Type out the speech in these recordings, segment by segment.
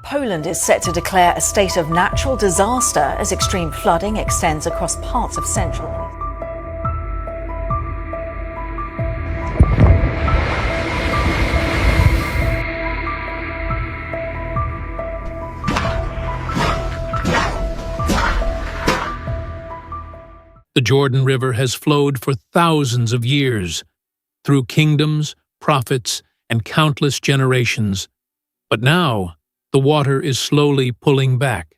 Poland is set to declare a state of natural disaster as extreme flooding extends across parts of central. The Jordan River has flowed for thousands of years, through kingdoms, prophets, and countless generations. But now, the water is slowly pulling back.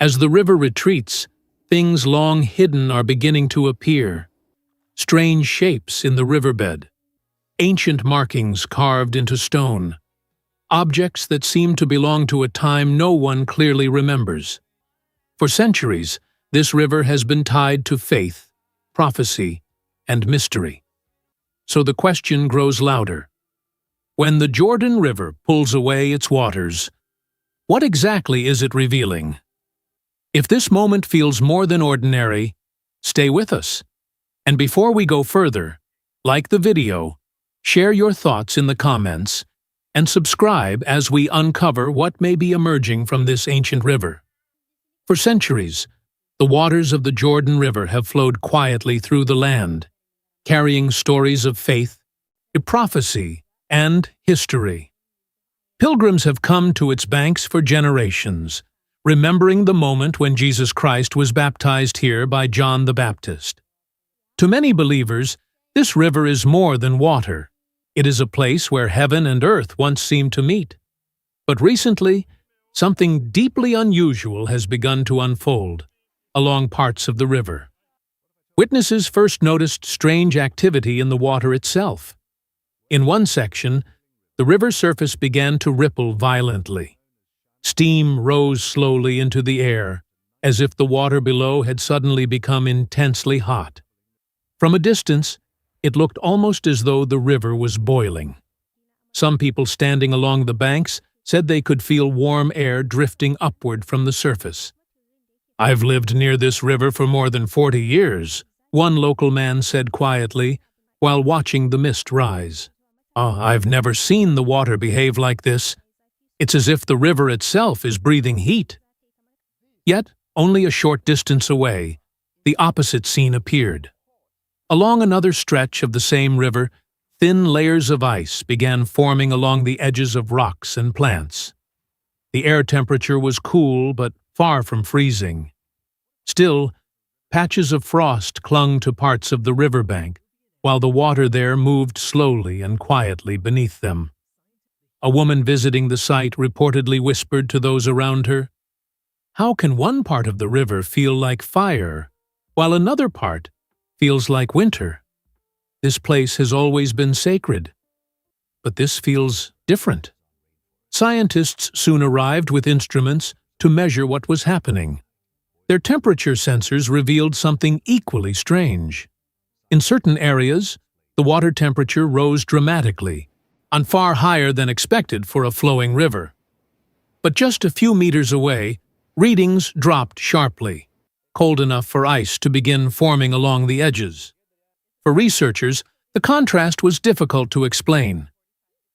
As the river retreats, things long hidden are beginning to appear. Strange shapes in the riverbed, ancient markings carved into stone, objects that seem to belong to a time no one clearly remembers. For centuries, this river has been tied to faith, prophecy, and mystery. So the question grows louder. When the Jordan River pulls away its waters, what exactly is it revealing? If this moment feels more than ordinary, stay with us. And before we go further, like the video, share your thoughts in the comments, and subscribe as we uncover what may be emerging from this ancient river. For centuries, the waters of the Jordan River have flowed quietly through the land, carrying stories of faith, prophecy, and history. Pilgrims have come to its banks for generations, remembering the moment when Jesus Christ was baptized here by John the Baptist. To many believers, this river is more than water. It is a place where heaven and earth once seemed to meet. But recently, something deeply unusual has begun to unfold along parts of the river. Witnesses first noticed strange activity in the water itself. In one section, the river surface began to ripple violently. Steam rose slowly into the air, as if the water below had suddenly become intensely hot. From a distance, it looked almost as though the river was boiling. Some people standing along the banks said they could feel warm air drifting upward from the surface. "I've lived near this river for more than 40 years, one local man said quietly, while watching the mist rise. I've never seen the water behave like this. It's as if the river itself is breathing heat." Yet, only a short distance away, the opposite scene appeared. Along another stretch of the same river, thin layers of ice began forming along the edges of rocks and plants. The air temperature was cool but far from freezing. Still, patches of frost clung to parts of the riverbank, while the water there moved slowly and quietly beneath them. A woman visiting the site reportedly whispered to those around her, "How can one part of the river feel like fire, while another part feels like winter? This place has always been sacred, but this feels different." Scientists soon arrived with instruments to measure what was happening. Their temperature sensors revealed something equally strange. In certain areas, the water temperature rose dramatically, and far higher than expected for a flowing river. But just a few meters away, readings dropped sharply, cold enough for ice to begin forming along the edges. For researchers, the contrast was difficult to explain.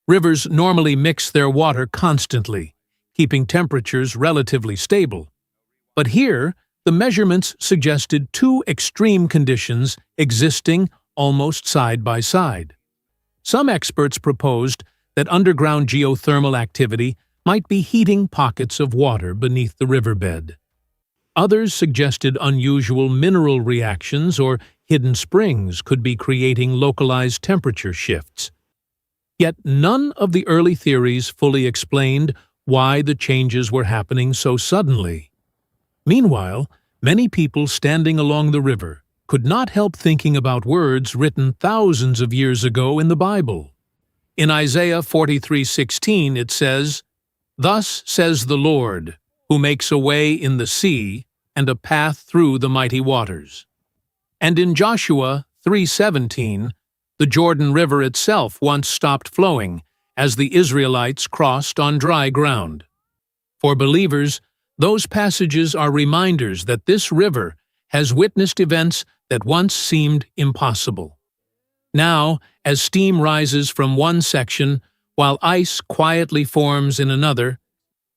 Rivers normally mix their water constantly, keeping temperatures relatively stable. But here, the measurements suggested two extreme conditions existing almost side by side. Some experts proposed that underground geothermal activity might be heating pockets of water beneath the riverbed. Others suggested unusual mineral reactions or hidden springs could be creating localized temperature shifts. Yet none of the early theories fully explained why the changes were happening so suddenly. Meanwhile, many people standing along the river could not help thinking about words written thousands of years ago in the Bible. In Isaiah 43:16 it says, "Thus says the Lord, who makes a way in the sea and a path through the mighty waters." And in Joshua 3:17, the Jordan River itself once stopped flowing as the Israelites crossed on dry ground. For believers, those passages are reminders that this river has witnessed events that once seemed impossible. Now, as steam rises from one section, while ice quietly forms in another,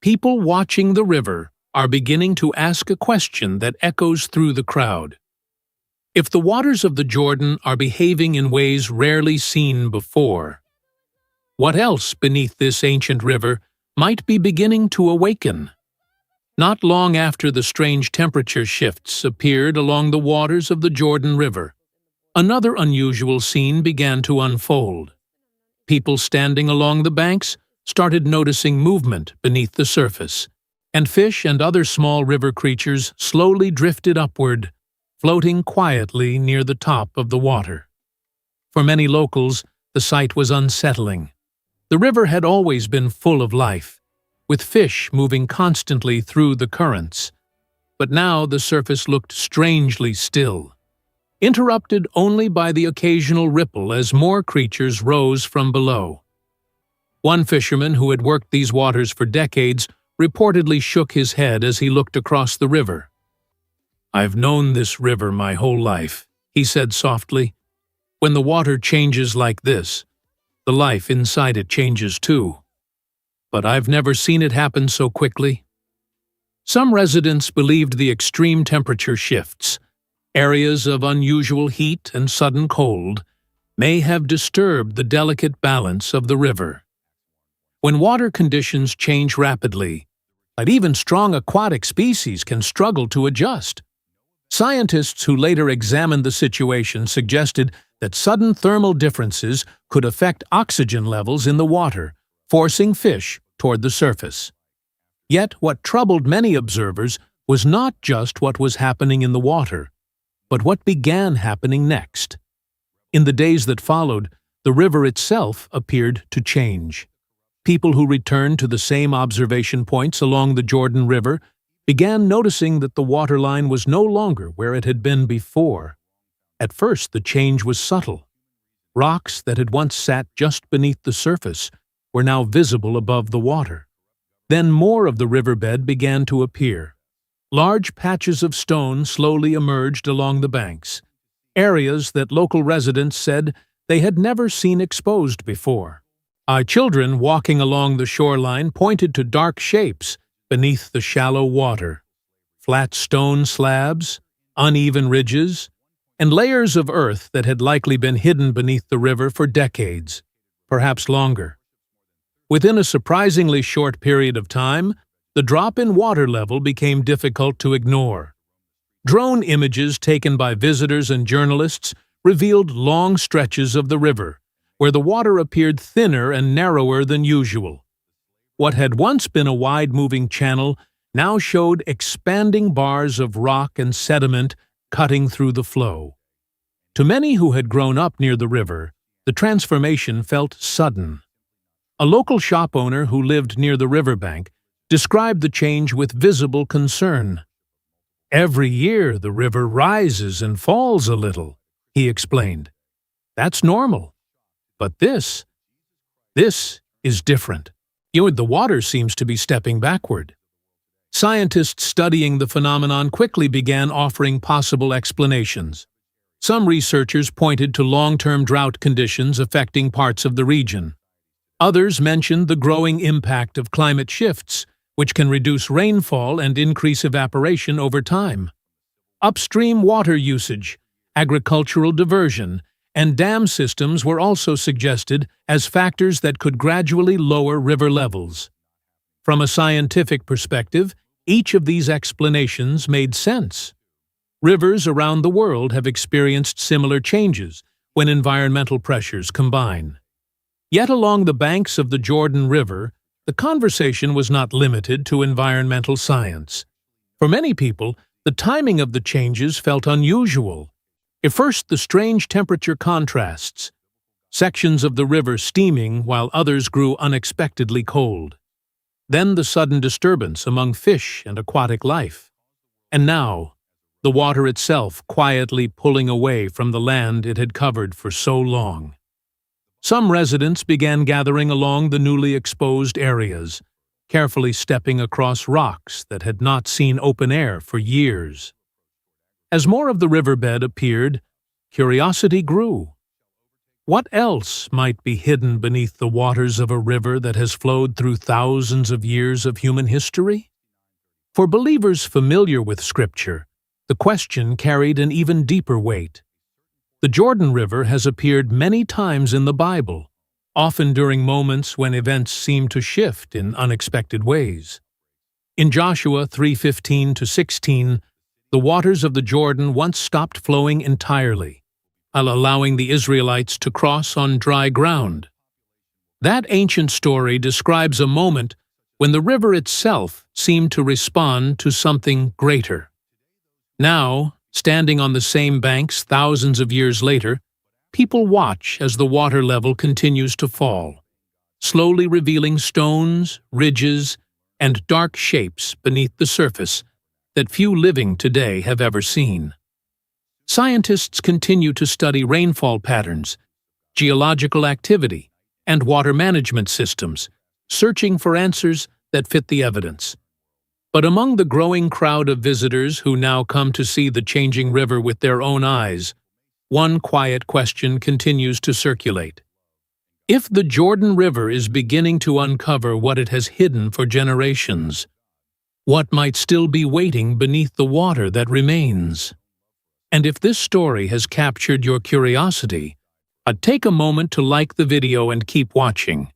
People watching the river are beginning to ask a question that echoes through the crowd. If the waters of the Jordan are behaving in ways rarely seen before, what else beneath this ancient river might be beginning to awaken? Not long after the strange temperature shifts appeared along the waters of the Jordan River, another unusual scene began to unfold. People standing along the banks started noticing movement beneath the surface, and fish and other small river creatures slowly drifted upward, floating quietly near the top of the water. For many locals, the sight was unsettling. The river had always been full of life, with fish moving constantly through the currents. But now the surface looked strangely still, interrupted only by the occasional ripple as more creatures rose from below. One fisherman who had worked these waters for decades reportedly shook his head as he looked across the river. "I've known this river my whole life," he said softly. "When the water changes like this, the life inside it changes too. But I've never seen it happen so quickly." Some residents believed the extreme temperature shifts, areas of unusual heat and sudden cold, may have disturbed the delicate balance of the river. When water conditions change rapidly, even strong aquatic species can struggle to adjust. Scientists who later examined the situation suggested that sudden thermal differences could affect oxygen levels in the water, forcing fish toward the surface. Yet what troubled many observers was not just what was happening in the water, but what began happening next. In the days that followed, the river itself appeared to change. People who returned to the same observation points along the Jordan River began noticing that the waterline was no longer where it had been before. At first, the change was subtle. Rocks that had once sat just beneath the surface were now visible above the water. Then more of the riverbed began to appear. Large patches of stone slowly emerged along the banks, areas that local residents said they had never seen exposed before. Children walking along the shoreline pointed to dark shapes beneath the shallow water, flat stone slabs, uneven ridges, and layers of earth that had likely been hidden beneath the river for decades, perhaps longer. Within a surprisingly short period of time, the drop in water level became difficult to ignore. Drone images taken by visitors and journalists revealed long stretches of the river, where the water appeared thinner and narrower than usual. What had once been a wide-moving channel now showed expanding bars of rock and sediment cutting through the flow. To many who had grown up near the river, the transformation felt sudden. A local shop owner who lived near the riverbank described the change with visible concern. "Every year the river rises and falls a little," he explained. "That's normal. But this is different. The water seems to be stepping backward." Scientists studying the phenomenon quickly began offering possible explanations. Some researchers pointed to long-term drought conditions affecting parts of the region. Others mentioned the growing impact of climate shifts, which can reduce rainfall and increase evaporation over time. Upstream water usage, agricultural diversion, and dam systems were also suggested as factors that could gradually lower river levels. From a scientific perspective, each of these explanations made sense. Rivers around the world have experienced similar changes when environmental pressures combine. Yet along the banks of the Jordan River, the conversation was not limited to environmental science. For many people, the timing of the changes felt unusual. At first, the strange temperature contrasts, sections of the river steaming while others grew unexpectedly cold. Then the sudden disturbance among fish and aquatic life. And now, the water itself quietly pulling away from the land it had covered for so long. Some residents began gathering along the newly exposed areas, carefully stepping across rocks that had not seen open air for years. As more of the riverbed appeared, curiosity grew. What else might be hidden beneath the waters of a river that has flowed through thousands of years of human history? For believers familiar with Scripture, the question carried an even deeper weight. The Jordan River has appeared many times in the Bible, often during moments when events seem to shift in unexpected ways. In Joshua 3:15-16, the waters of the Jordan once stopped flowing entirely, allowing the Israelites to cross on dry ground. That ancient story describes a moment when the river itself seemed to respond to something greater. Now, standing on the same banks thousands of years later, people watch as the water level continues to fall, slowly revealing stones, ridges, and dark shapes beneath the surface that few living today have ever seen. Scientists continue to study rainfall patterns, geological activity, and water management systems, searching for answers that fit the evidence. But among the growing crowd of visitors who now come to see the changing river with their own eyes, one quiet question continues to circulate. If the Jordan River is beginning to uncover what it has hidden for generations, what might still be waiting beneath the water that remains? And if this story has captured your curiosity, take a moment to like the video and keep watching.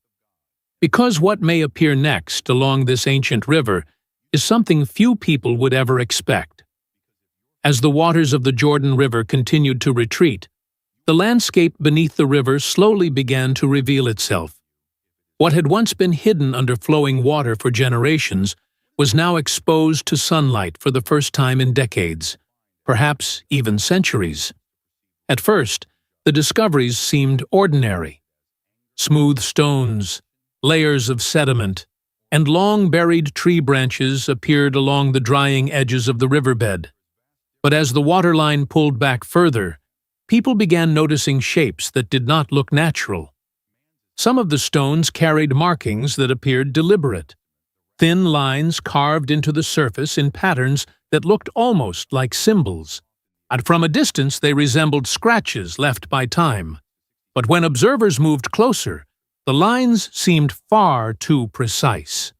Because what may appear next along this ancient river is something few people would ever expect. As the waters of the Jordan River continued to retreat, the landscape beneath the river slowly began to reveal itself. What had once been hidden under flowing water for generations was now exposed to sunlight for the first time in decades, perhaps even centuries. At first, the discoveries seemed ordinary. Smooth stones, layers of sediment, and long-buried tree branches appeared along the drying edges of the riverbed. But as the waterline pulled back further, people began noticing shapes that did not look natural. Some of the stones carried markings that appeared deliberate, thin lines carved into the surface in patterns that looked almost like symbols, and from a distance they resembled scratches left by time. But when observers moved closer, the lines seemed far too precise.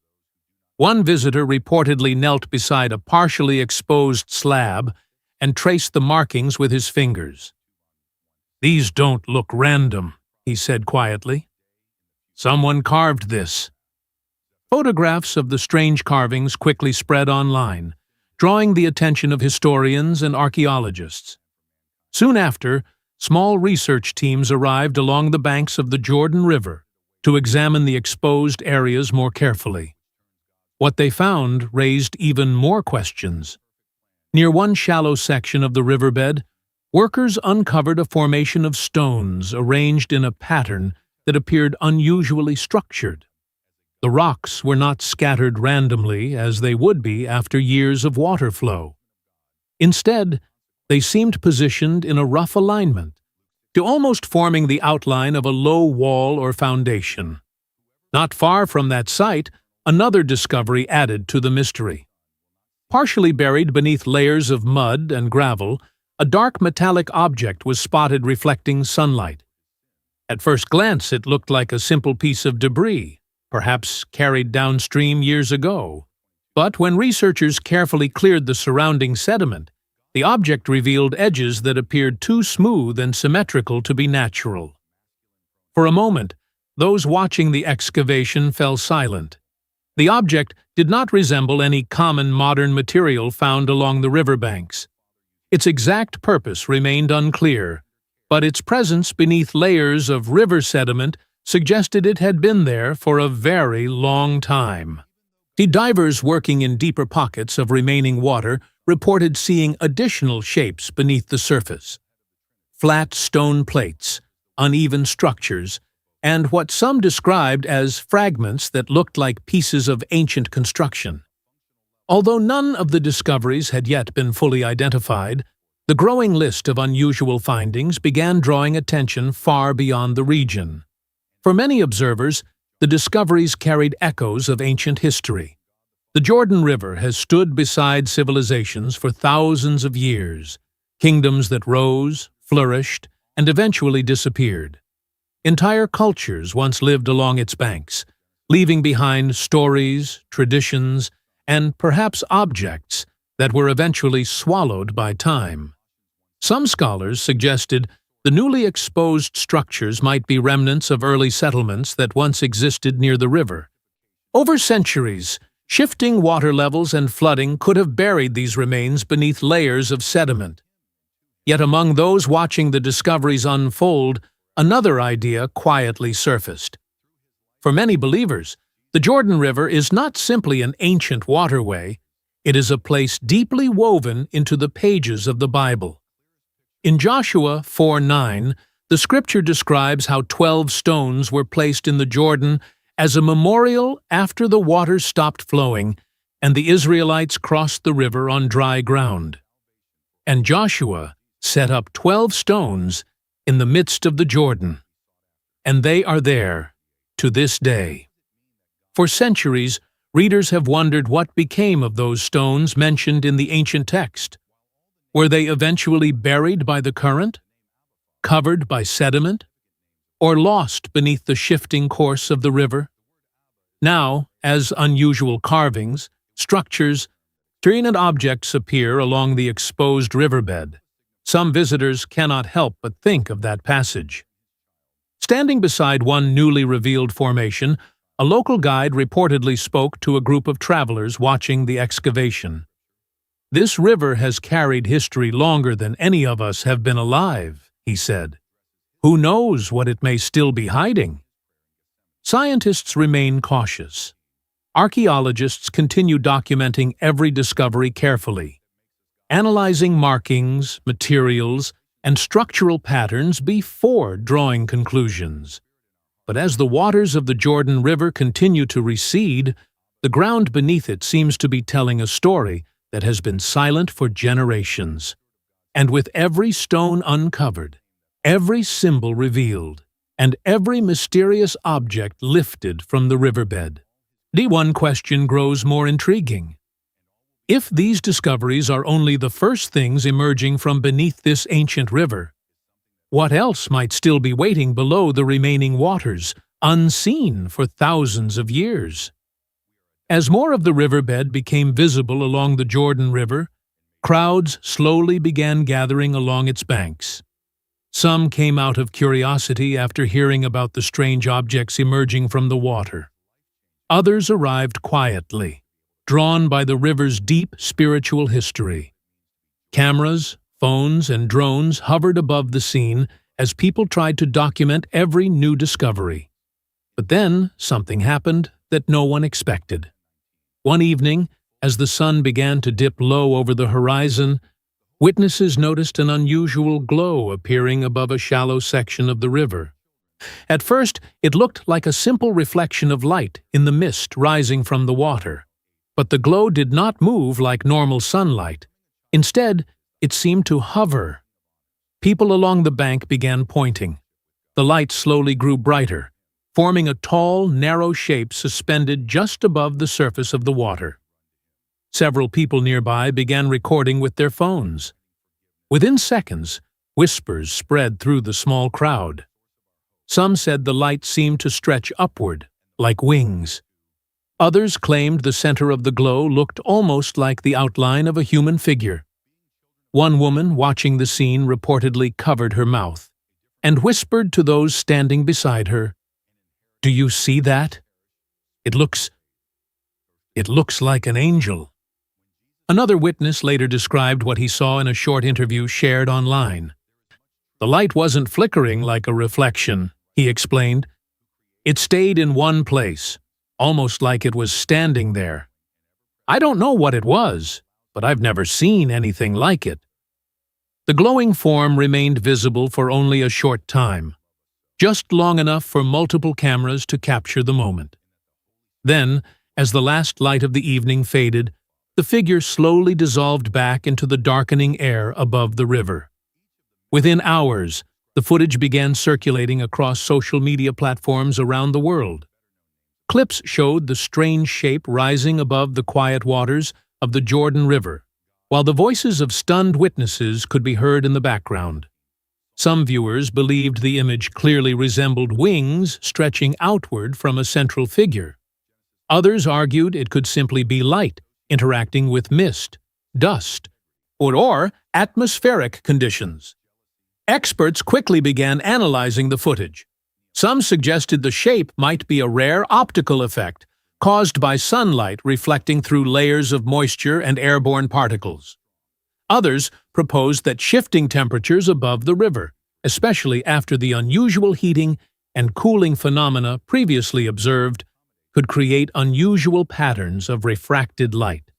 One visitor reportedly knelt beside a partially exposed slab and traced the markings with his fingers. "These don't look random," he said quietly. "Someone carved this." Photographs of the strange carvings quickly spread online, drawing the attention of historians and archaeologists. Soon after, small research teams arrived along the banks of the Jordan River to examine the exposed areas more carefully. What they found raised even more questions. Near one shallow section of the riverbed, workers uncovered a formation of stones arranged in a pattern that appeared unusually structured. The rocks were not scattered randomly as they would be after years of water flow. Instead, they seemed positioned in a rough alignment, to almost forming the outline of a low wall or foundation. Not far from that site, another discovery added to the mystery. Partially buried beneath layers of mud and gravel, a dark metallic object was spotted reflecting sunlight. At first glance, it looked like a simple piece of debris, perhaps carried downstream years ago. But when researchers carefully cleared the surrounding sediment, the object revealed edges that appeared too smooth and symmetrical to be natural. For a moment, those watching the excavation fell silent. The object did not resemble any common modern material found along the riverbanks. Its exact purpose remained unclear, but its presence beneath layers of river sediment suggested it had been there for a very long time. The divers working in deeper pockets of remaining water reported seeing additional shapes beneath the surface. Flat stone plates, uneven structures, and what some described as fragments that looked like pieces of ancient construction. Although none of the discoveries had yet been fully identified, the growing list of unusual findings began drawing attention far beyond the region. For many observers, the discoveries carried echoes of ancient history. The Jordan River has stood beside civilizations for thousands of years, kingdoms that rose, flourished, and eventually disappeared. Entire cultures once lived along its banks, leaving behind stories, traditions, and perhaps objects that were eventually swallowed by time. Some scholars suggested the newly exposed structures might be remnants of early settlements that once existed near the river. Over centuries, shifting water levels and flooding could have buried these remains beneath layers of sediment. Yet among those watching the discoveries unfold, another idea quietly surfaced. For many believers, the Jordan River is not simply an ancient waterway, it is a place deeply woven into the pages of the Bible. In Joshua 4:9, the scripture describes how 12 stones were placed in the Jordan as a memorial after the waters stopped flowing and the Israelites crossed the river on dry ground. And Joshua set up 12 stones in the midst of the Jordan, and they are there to this day. For centuries, readers have wondered what became of those stones mentioned in the ancient text. Were they eventually buried by the current, covered by sediment, or lost beneath the shifting course of the river? Now, as unusual carvings, structures, and objects appear along the exposed riverbed, some visitors cannot help but think of that passage. Standing beside one newly revealed formation, a local guide reportedly spoke to a group of travelers watching the excavation. "This river has carried history longer than any of us have been alive," he said. "Who knows what it may still be hiding?" Scientists remain cautious. Archaeologists continue documenting every discovery carefully, analyzing markings, materials, and structural patterns before drawing conclusions. But as the waters of the Jordan River continue to recede, the ground beneath it seems to be telling a story that has been silent for generations. And with every stone uncovered, every symbol revealed, and every mysterious object lifted from the riverbed, the one question grows more intriguing. If these discoveries are only the first things emerging from beneath this ancient river, what else might still be waiting below the remaining waters, unseen for thousands of years? As more of the riverbed became visible along the Jordan River, crowds slowly began gathering along its banks. Some came out of curiosity after hearing about the strange objects emerging from the water. Others arrived quietly, drawn by the river's deep spiritual history. Cameras, phones, and drones hovered above the scene as people tried to document every new discovery. But then something happened that no one expected. One evening, as the sun began to dip low over the horizon, witnesses noticed an unusual glow appearing above a shallow section of the river. At first, it looked like a simple reflection of light in the mist rising from the water. But the glow did not move like normal sunlight. Instead, it seemed to hover. People along the bank began pointing. The light slowly grew brighter, forming a tall, narrow shape suspended just above the surface of the water. Several people nearby began recording with their phones. Within seconds, whispers spread through the small crowd. Some said the light seemed to stretch upward, like wings. Others claimed the center of the glow looked almost like the outline of a human figure. One woman watching the scene reportedly covered her mouth and whispered to those standing beside her, "Do you see that? It looks like an angel." Another witness later described what he saw in a short interview shared online. "The light wasn't flickering like a reflection," he explained. "It stayed in one place, almost like it was standing there. I don't know what it was, but I've never seen anything like it." The glowing form remained visible for only a short time, just long enough for multiple cameras to capture the moment. Then, as the last light of the evening faded, the figure slowly dissolved back into the darkening air above the river. Within hours, the footage began circulating across social media platforms around the world. Clips showed the strange shape rising above the quiet waters of the Jordan River, while the voices of stunned witnesses could be heard in the background. Some viewers believed the image clearly resembled wings stretching outward from a central figure. Others argued it could simply be light interacting with mist, dust, or atmospheric conditions. Experts quickly began analyzing the footage. Some suggested the shape might be a rare optical effect caused by sunlight reflecting through layers of moisture and airborne particles. Others proposed that shifting temperatures above the river, especially after the unusual heating and cooling phenomena previously observed, could create unusual patterns of refracted light.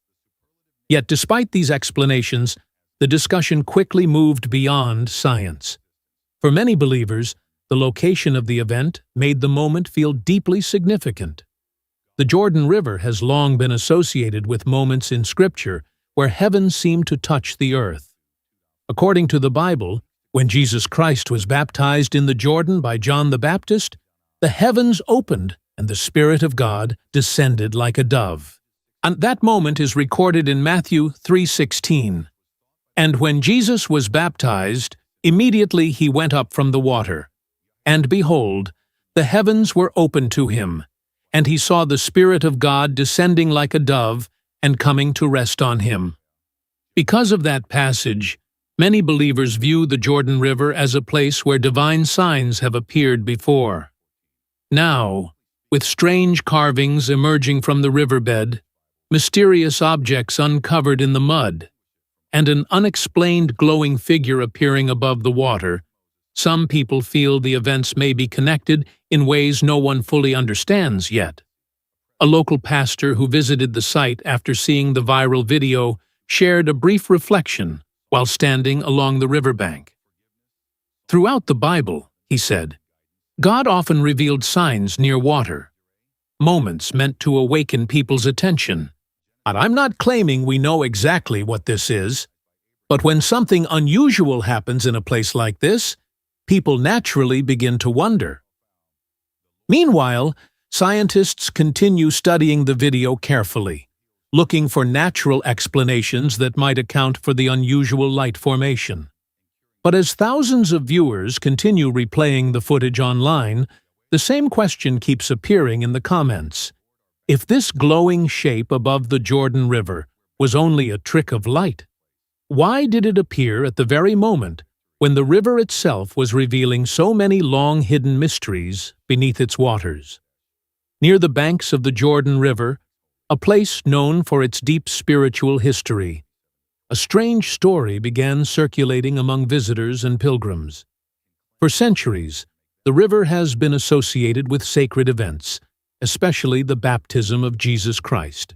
Yet despite these explanations, the discussion quickly moved beyond science. For many believers, the location of the event made the moment feel deeply significant. The Jordan River has long been associated with moments in Scripture where heaven seemed to touch the earth. According to the Bible, when Jesus Christ was baptized in the Jordan by John the Baptist, the heavens opened and the Spirit of God descended like a dove. And that moment is recorded in Matthew 3:16. And when Jesus was baptized, immediately he went up from the water. And behold, the heavens were opened to him, and he saw the Spirit of God descending like a dove and coming to rest on him. Because of that passage, many believers view the Jordan River as a place where divine signs have appeared before. Now, with strange carvings emerging from the riverbed, mysterious objects uncovered in the mud, and an unexplained glowing figure appearing above the water, some people feel the events may be connected in ways no one fully understands yet. A local pastor who visited the site after seeing the viral video shared a brief reflection while standing along the riverbank. Throughout the Bible, he said, God often revealed signs near water, moments meant to awaken people's attention. And I'm not claiming we know exactly what this is, but when something unusual happens in a place like this, people naturally begin to wonder. Meanwhile, scientists continue studying the video carefully, looking for natural explanations that might account for the unusual light formation. But as thousands of viewers continue replaying the footage online, the same question keeps appearing in the comments. If this glowing shape above the Jordan River was only a trick of light, why did it appear at the very moment when the river itself was revealing so many long-hidden mysteries beneath its waters? Near the banks of the Jordan River, a place known for its deep spiritual history, a strange story began circulating among visitors and pilgrims. For centuries, the river has been associated with sacred events, especially the baptism of Jesus Christ.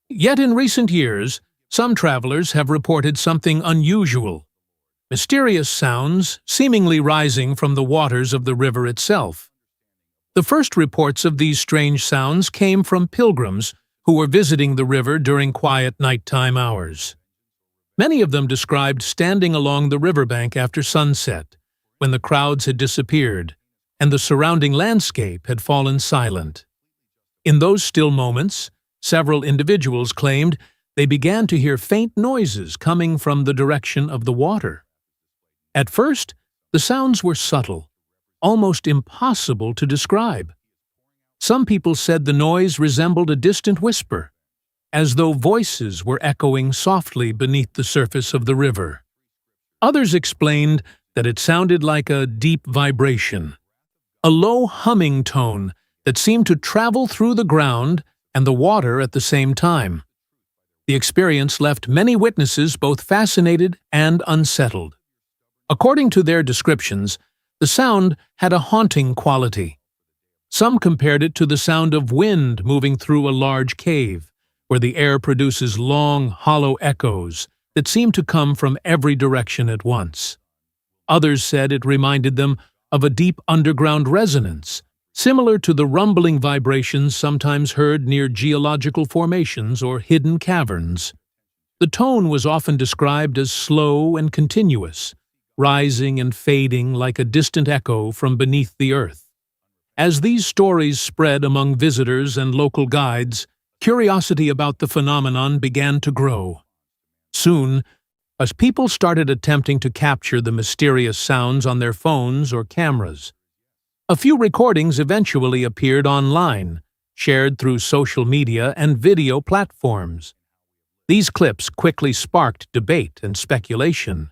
Yet in recent years, some travelers have reported something unusual, mysterious sounds seemingly rising from the waters of the river itself. The first reports of these strange sounds came from pilgrims who were visiting the river during quiet nighttime hours. Many of them described standing along the riverbank after sunset, when the crowds had disappeared and the surrounding landscape had fallen silent. In those still moments, several individuals claimed they began to hear faint noises coming from the direction of the water. At first, the sounds were subtle, almost impossible to describe. Some people said the noise resembled a distant whisper, as though voices were echoing softly beneath the surface of the river. Others explained that it sounded like a deep vibration, a low humming tone that seemed to travel through the ground and the water at the same time. The experience left many witnesses both fascinated and unsettled. According to their descriptions, the sound had a haunting quality. Some compared it to the sound of wind moving through a large cave, where the air produces long, hollow echoes that seem to come from every direction at once. Others said it reminded them of a deep underground resonance, similar to the rumbling vibrations sometimes heard near geological formations or hidden caverns. The tone was often described as slow and continuous, rising and fading like a distant echo from beneath the earth. As these stories spread among visitors and local guides, curiosity about the phenomenon began to grow. Soon, as people started attempting to capture the mysterious sounds on their phones or cameras. A few recordings eventually appeared online, shared through social media and video platforms. These clips quickly sparked debate and speculation.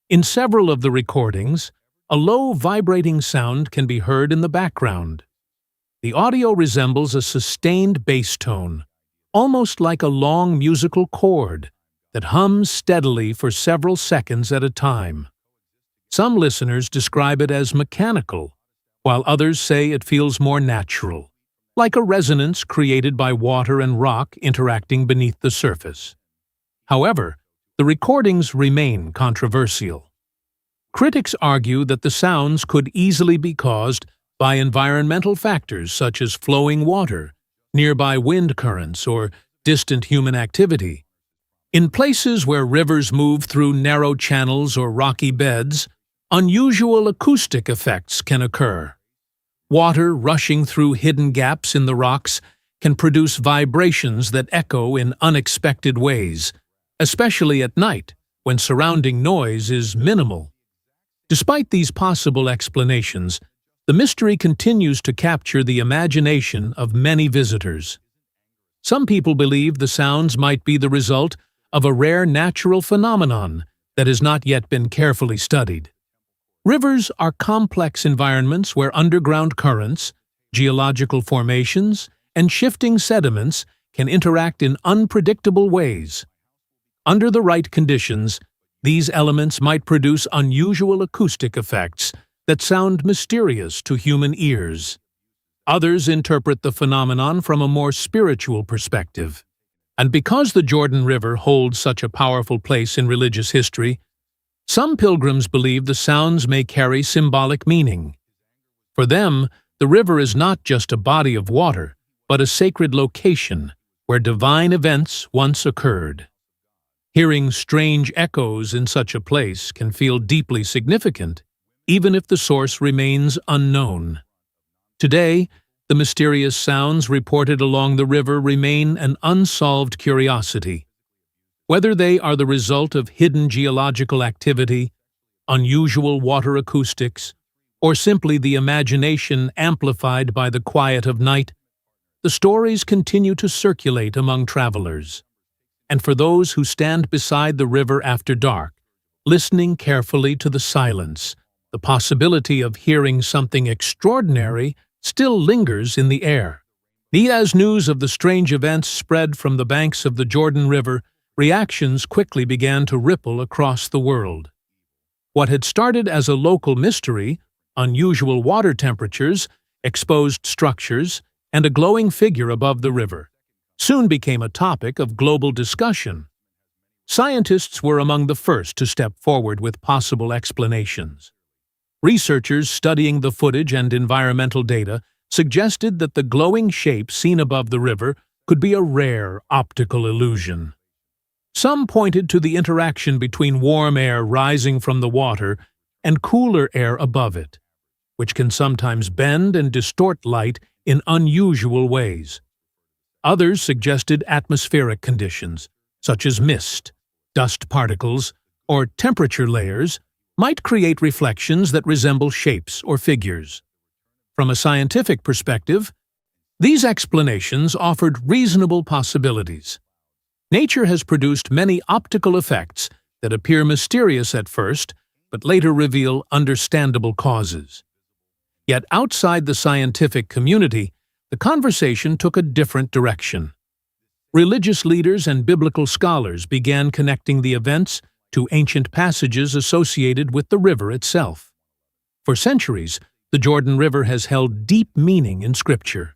In several of the recordings, a low vibrating sound can be heard in the background. The audio resembles a sustained bass tone, almost like a long musical chord that hums steadily for several seconds at a time. Some listeners describe it as mechanical, while others say it feels more natural, like a resonance created by water and rock interacting beneath the surface. However, the recordings remain controversial. Critics argue that the sounds could easily be caused by environmental factors such as flowing water, nearby wind currents, or distant human activity. In places where rivers move through narrow channels or rocky beds, unusual acoustic effects can occur. Water rushing through hidden gaps in the rocks can produce vibrations that echo in unexpected ways, especially at night when surrounding noise is minimal. Despite these possible explanations, the mystery continues to capture the imagination of many visitors. Some people believe the sounds might be the result of a rare natural phenomenon that has not yet been carefully studied. Rivers are complex environments where underground currents, geological formations, and shifting sediments can interact in unpredictable ways. Under the right conditions, these elements might produce unusual acoustic effects that sound mysterious to human ears. Others interpret the phenomenon from a more spiritual perspective. And because the Jordan River holds such a powerful place in religious history, some pilgrims believe the sounds may carry symbolic meaning. For them, the river is not just a body of water, but a sacred location where divine events once occurred. Hearing strange echoes in such a place can feel deeply significant, even if the source remains unknown. Today, the mysterious sounds reported along the river remain an unsolved curiosity. Whether they are the result of hidden geological activity, unusual water acoustics, or simply the imagination amplified by the quiet of night, the stories continue to circulate among travelers. And for those who stand beside the river after dark, listening carefully to the silence, the possibility of hearing something extraordinary still lingers in the air. As news of the strange events spread from the banks of the Jordan River, reactions quickly began to ripple across the world. What had started as a local mystery, unusual water temperatures, exposed structures, and a glowing figure above the river, soon became a topic of global discussion. Scientists were among the first to step forward with possible explanations. Researchers studying the footage and environmental data suggested that the glowing shape seen above the river could be a rare optical illusion. Some pointed to the interaction between warm air rising from the water and cooler air above it, which can sometimes bend and distort light in unusual ways. Others suggested atmospheric conditions, such as mist, dust particles, or temperature layers, might create reflections that resemble shapes or figures. From a scientific perspective, these explanations offered reasonable possibilities. Nature has produced many optical effects that appear mysterious at first, but later reveal understandable causes. Yet outside the scientific community, the conversation took a different direction. Religious leaders and biblical scholars began connecting the events to ancient passages associated with the river itself. For centuries, the Jordan River has held deep meaning in Scripture.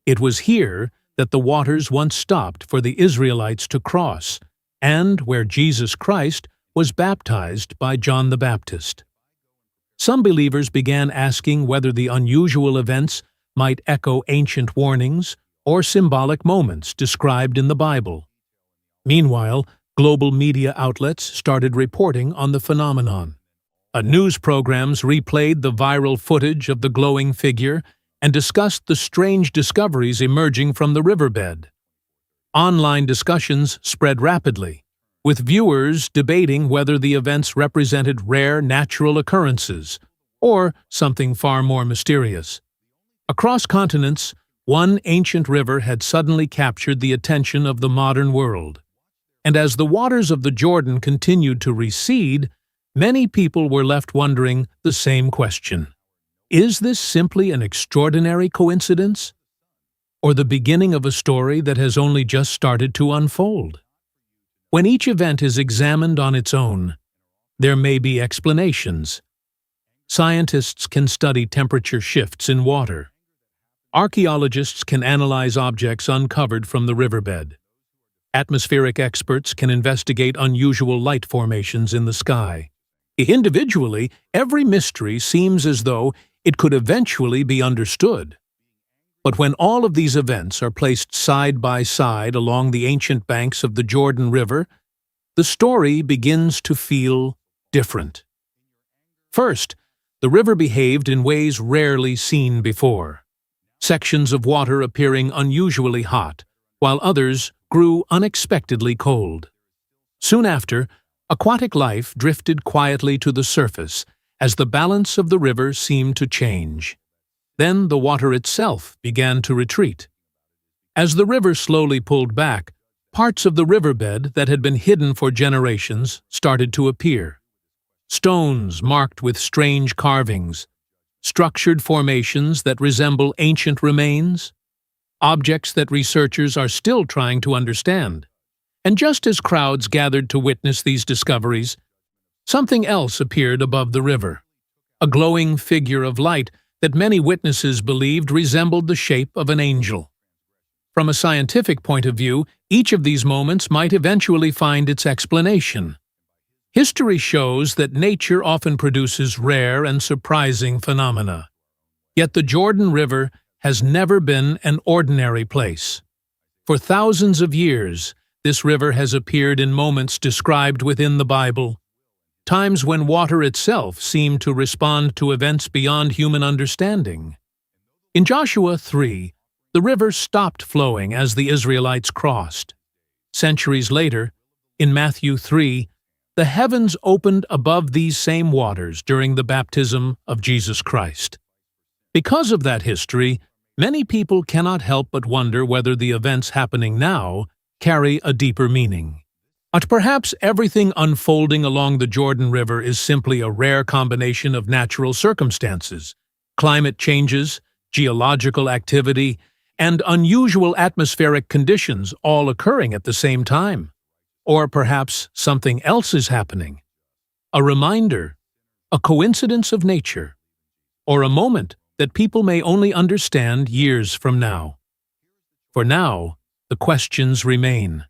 It was here that the waters once stopped for the Israelites to cross, and where Jesus Christ was baptized by John the Baptist. Some believers began asking whether the unusual events might echo ancient warnings or symbolic moments described in the Bible. Meanwhile, global media outlets started reporting on the phenomenon. News programs replayed the viral footage of the glowing figure and discussed the strange discoveries emerging from the riverbed. Online discussions spread rapidly, with viewers debating whether the events represented rare natural occurrences or something far more mysterious. Across continents, one ancient river had suddenly captured the attention of the modern world. And as the waters of the Jordan continued to recede, many people were left wondering the same question. Is this simply an extraordinary coincidence? Or the beginning of a story that has only just started to unfold? When each event is examined on its own, there may be explanations. Scientists can study temperature shifts in water. Archaeologists can analyze objects uncovered from the riverbed. Atmospheric experts can investigate unusual light formations in the sky. Individually, every mystery seems as though it could eventually be understood. But when all of these events are placed side by side along the ancient banks of the Jordan River, the story begins to feel different. First, the river behaved in ways rarely seen before. Sections of water appearing unusually hot, while others grew unexpectedly cold. Soon after, aquatic life drifted quietly to the surface as the balance of the river seemed to change. Then the water itself began to retreat. As the river slowly pulled back, parts of the riverbed that had been hidden for generations started to appear. Stones marked with strange carvings, structured formations that resemble ancient remains, objects that researchers are still trying to understand. And just as crowds gathered to witness these discoveries, something else appeared above the river, a glowing figure of light that many witnesses believed resembled the shape of an angel. From a scientific point of view, each of these moments might eventually find its explanation. History shows that nature often produces rare and surprising phenomena. Yet the Jordan River has never been an ordinary place. For thousands of years, this river has appeared in moments described within the Bible, times when water itself seemed to respond to events beyond human understanding. In Joshua 3, the river stopped flowing as the Israelites crossed. Centuries later, in Matthew 3, the heavens opened above these same waters during the baptism of Jesus Christ. Because of that history, many people cannot help but wonder whether the events happening now carry a deeper meaning. But perhaps everything unfolding along the Jordan River is simply a rare combination of natural circumstances, climate changes, geological activity, and unusual atmospheric conditions all occurring at the same time. Or perhaps something else is happening. A reminder, a coincidence of nature, or a moment that people may only understand years from now. For now, the questions remain.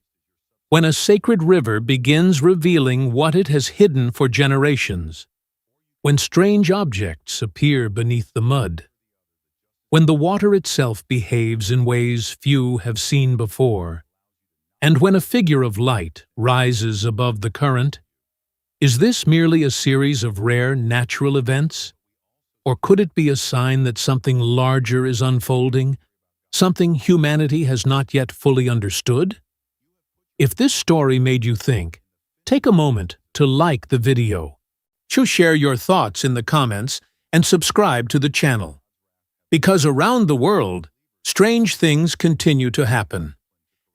When a sacred river begins revealing what it has hidden for generations, when strange objects appear beneath the mud, when the water itself behaves in ways few have seen before, and when a figure of light rises above the current, is this merely a series of rare natural events? Or could it be a sign that something larger is unfolding, something humanity has not yet fully understood? If this story made you think, take a moment to like the video. Share your thoughts in the comments and subscribe to the channel. Because around the world, strange things continue to happen.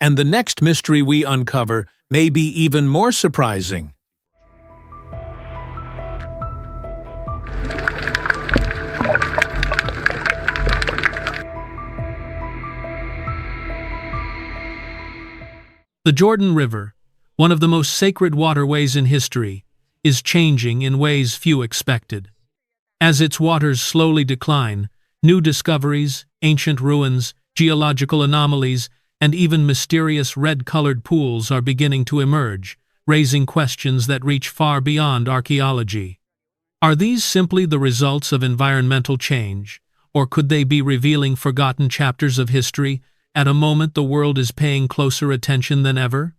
And the next mystery we uncover may be even more surprising. The Jordan River, one of the most sacred waterways in history, is changing in ways few expected. As its waters slowly decline, new discoveries, ancient ruins, geological anomalies, and even mysterious red-colored pools are beginning to emerge, raising questions that reach far beyond archaeology. Are these simply the results of environmental change, or could they be revealing forgotten chapters of history at a moment the world is paying closer attention than ever?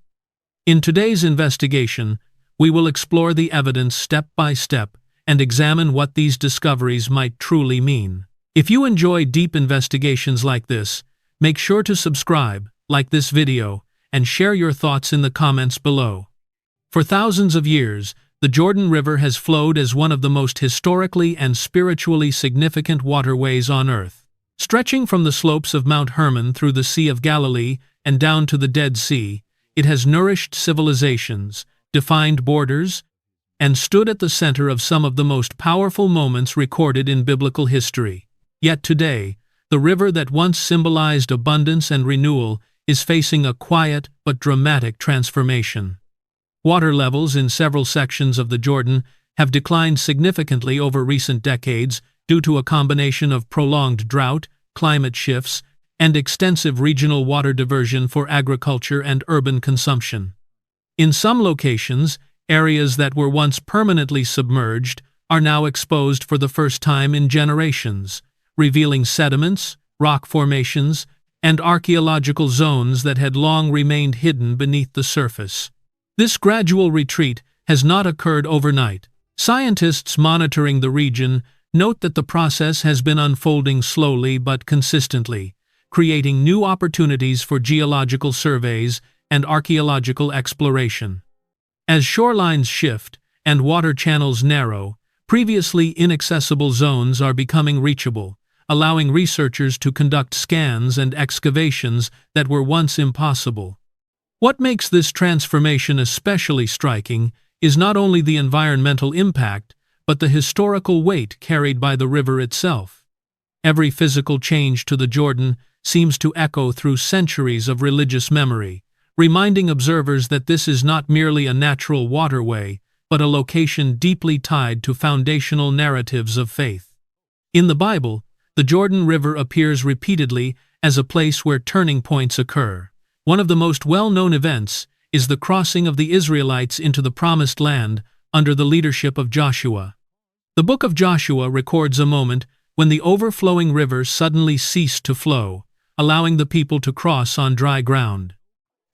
In today's investigation, we will explore the evidence step by step and examine what these discoveries might truly mean. If you enjoy deep investigations like this, make sure to subscribe, like this video, and share your thoughts in the comments below. For thousands of years, the Jordan River has flowed as one of the most historically and spiritually significant waterways on Earth. Stretching from the slopes of Mount Hermon through the Sea of Galilee and down to the Dead Sea, it has nourished civilizations, defined borders, and stood at the center of some of the most powerful moments recorded in biblical history. Yet today, the river that once symbolized abundance and renewal is facing a quiet but dramatic transformation. Water levels in several sections of the Jordan have declined significantly over recent decades due to a combination of prolonged drought, climate shifts, and extensive regional water diversion for agriculture and urban consumption. In some locations, areas that were once permanently submerged are now exposed for the first time in generations, revealing sediments, rock formations, and archaeological zones that had long remained hidden beneath the surface. This gradual retreat has not occurred overnight. Scientists monitoring the region note that the process has been unfolding slowly but consistently, creating new opportunities for geological surveys and archaeological exploration. As shorelines shift and water channels narrow, previously inaccessible zones are becoming reachable, allowing researchers to conduct scans and excavations that were once impossible. What makes this transformation especially striking is not only the environmental impact, but the historical weight carried by the river itself. Every physical change to the Jordan seems to echo through centuries of religious memory, reminding observers that this is not merely a natural waterway, but a location deeply tied to foundational narratives of faith. In the Bible, the Jordan River appears repeatedly as a place where turning points occur. One of the most well-known events is the crossing of the Israelites into the Promised Land under the leadership of Joshua. The book of Joshua records a moment when the overflowing river suddenly ceased to flow, allowing the people to cross on dry ground.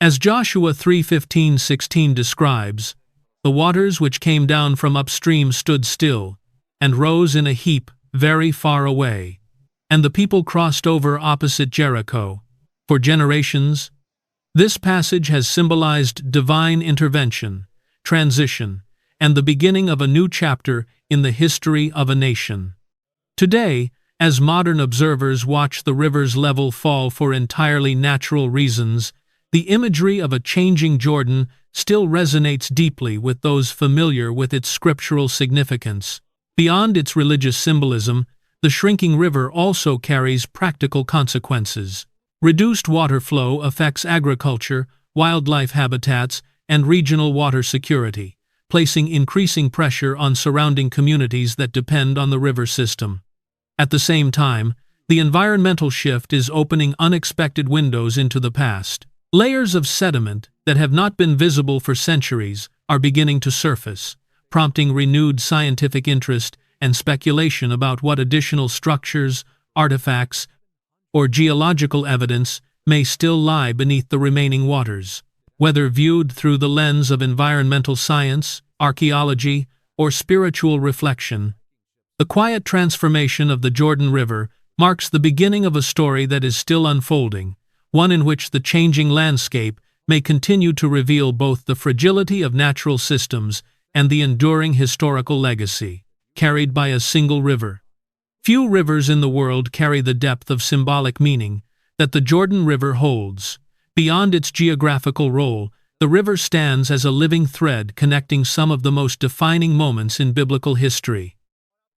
As Joshua 3:15-16 describes, the waters which came down from upstream stood still, and rose in a heap very far away, and the people crossed over opposite Jericho. For generations, this passage has symbolized divine intervention, transition, and the beginning of a new chapter in the history of a nation. Today, as modern observers watch the river's level fall for entirely natural reasons, the imagery of a changing Jordan still resonates deeply with those familiar with its scriptural significance. Beyond its religious symbolism, the shrinking river also carries practical consequences. Reduced water flow affects agriculture, wildlife habitats, and regional water security, placing increasing pressure on surrounding communities that depend on the river system. At the same time, the environmental shift is opening unexpected windows into the past. Layers of sediment that have not been visible for centuries are beginning to surface, prompting renewed scientific interest and speculation about what additional structures, artifacts, or geological evidence may still lie beneath the remaining waters. Whether viewed through the lens of environmental science, archaeology, or spiritual reflection, the quiet transformation of the Jordan River marks the beginning of a story that is still unfolding, one in which the changing landscape may continue to reveal both the fragility of natural systems and the enduring historical legacy carried by a single river. Few rivers in the world carry the depth of symbolic meaning that the Jordan River holds. Beyond its geographical role, the river stands as a living thread connecting some of the most defining moments in biblical history.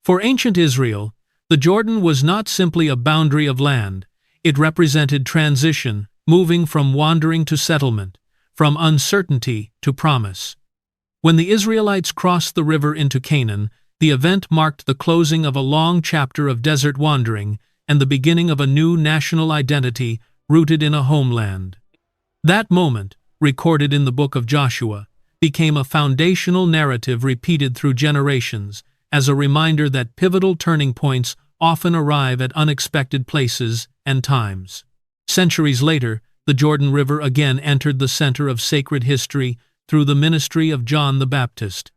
For ancient Israel, the Jordan was not simply a boundary of land. It represented transition, moving from wandering to settlement, from uncertainty to promise. When the Israelites crossed the river into Canaan, the event marked the closing of a long chapter of desert wandering and the beginning of a new national identity rooted in a homeland. That moment, recorded in the book of Joshua, became a foundational narrative repeated through generations as a reminder that pivotal turning points often arrive at unexpected places and times. Centuries later, the Jordan River again entered the center of sacred history through the ministry of John the Baptist.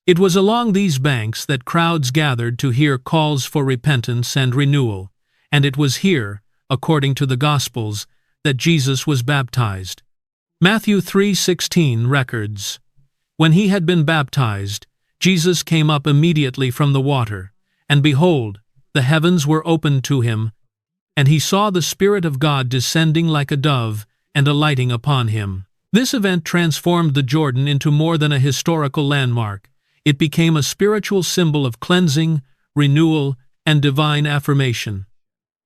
It was along these banks that crowds gathered to hear calls for repentance and renewal, and it was here, according to the Gospels, that Jesus was baptized. Matthew 3:16 records, When he had been baptized, Jesus came up immediately from the water, and behold, the heavens were opened to him, and he saw the Spirit of God descending like a dove and alighting upon him. This event transformed the Jordan into more than a historical landmark. It became a spiritual symbol of cleansing, renewal, and divine affirmation.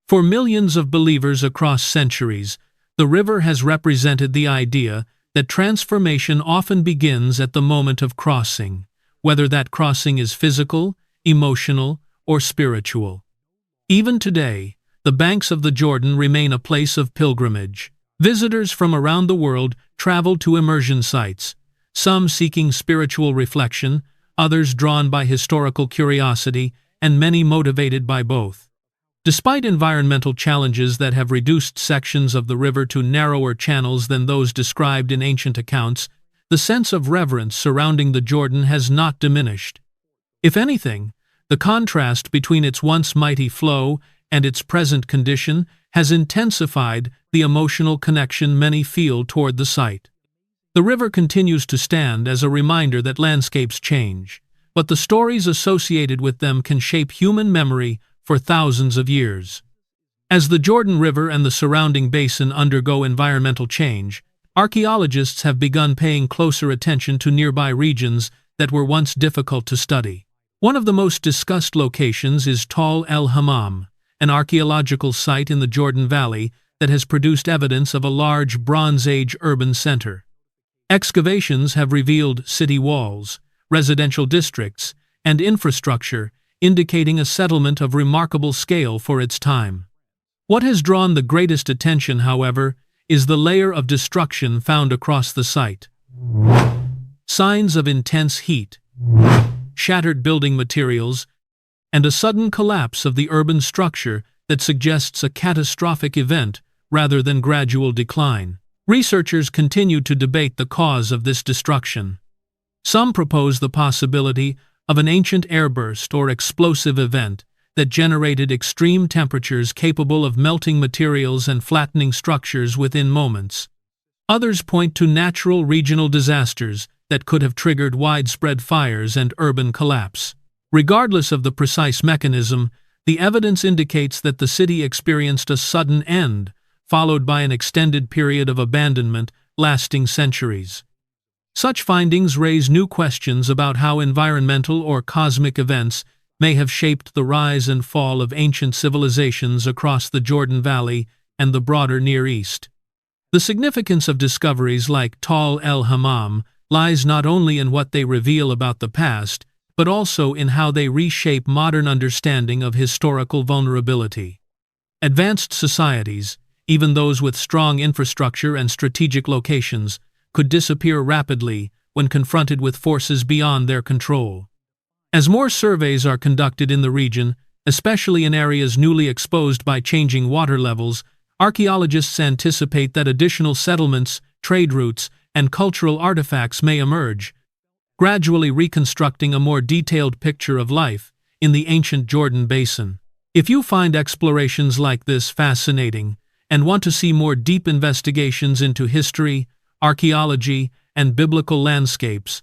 For millions of believers across centuries, the river has represented the idea that transformation often begins at the moment of crossing, whether that crossing is physical, emotional, or spiritual. Even today, the banks of the Jordan remain a place of pilgrimage. Visitors from around the world travel to immersion sites, some seeking spiritual reflection, others drawn by historical curiosity, and many motivated by both. Despite environmental challenges that have reduced sections of the river to narrower channels than those described in ancient accounts, the sense of reverence surrounding the Jordan has not diminished. If anything, the contrast between its once mighty flow and its present condition has intensified the emotional connection many feel toward the site. The river continues to stand as a reminder that landscapes change, but the stories associated with them can shape human memory for thousands of years. As the Jordan River and the surrounding basin undergo environmental change, archaeologists have begun paying closer attention to nearby regions that were once difficult to study. One of the most discussed locations is Tal el-Hammam, an archaeological site in the Jordan Valley that has produced evidence of a large Bronze Age urban center. Excavations have revealed city walls, residential districts, and infrastructure, indicating a settlement of remarkable scale for its time. What has drawn the greatest attention, however, is the layer of destruction found across the site. Signs of intense heat, shattered building materials, and a sudden collapse of the urban structure that suggests a catastrophic event rather than gradual decline. Researchers continue to debate the cause of this destruction. Some propose the possibility of an ancient airburst or explosive event that generated extreme temperatures capable of melting materials and flattening structures within moments. Others point to natural regional disasters that could have triggered widespread fires and urban collapse. Regardless of the precise mechanism, the evidence indicates that the city experienced a sudden end, followed by an extended period of abandonment lasting centuries. Such findings raise new questions about how environmental or cosmic events may have shaped the rise and fall of ancient civilizations across the Jordan Valley and the broader Near East. The significance of discoveries like Tal el-Hammam lies not only in what they reveal about the past, but also in how they reshape modern understanding of historical vulnerability. Advanced societies, even those with strong infrastructure and strategic locations, could disappear rapidly when confronted with forces beyond their control. As more surveys are conducted in the region, especially in areas newly exposed by changing water levels, archaeologists anticipate that additional settlements, trade routes, and cultural artifacts may emerge, gradually reconstructing a more detailed picture of life in the ancient Jordan Basin. If you find explorations like this fascinating and want to see more deep investigations into history, archaeology, and biblical landscapes,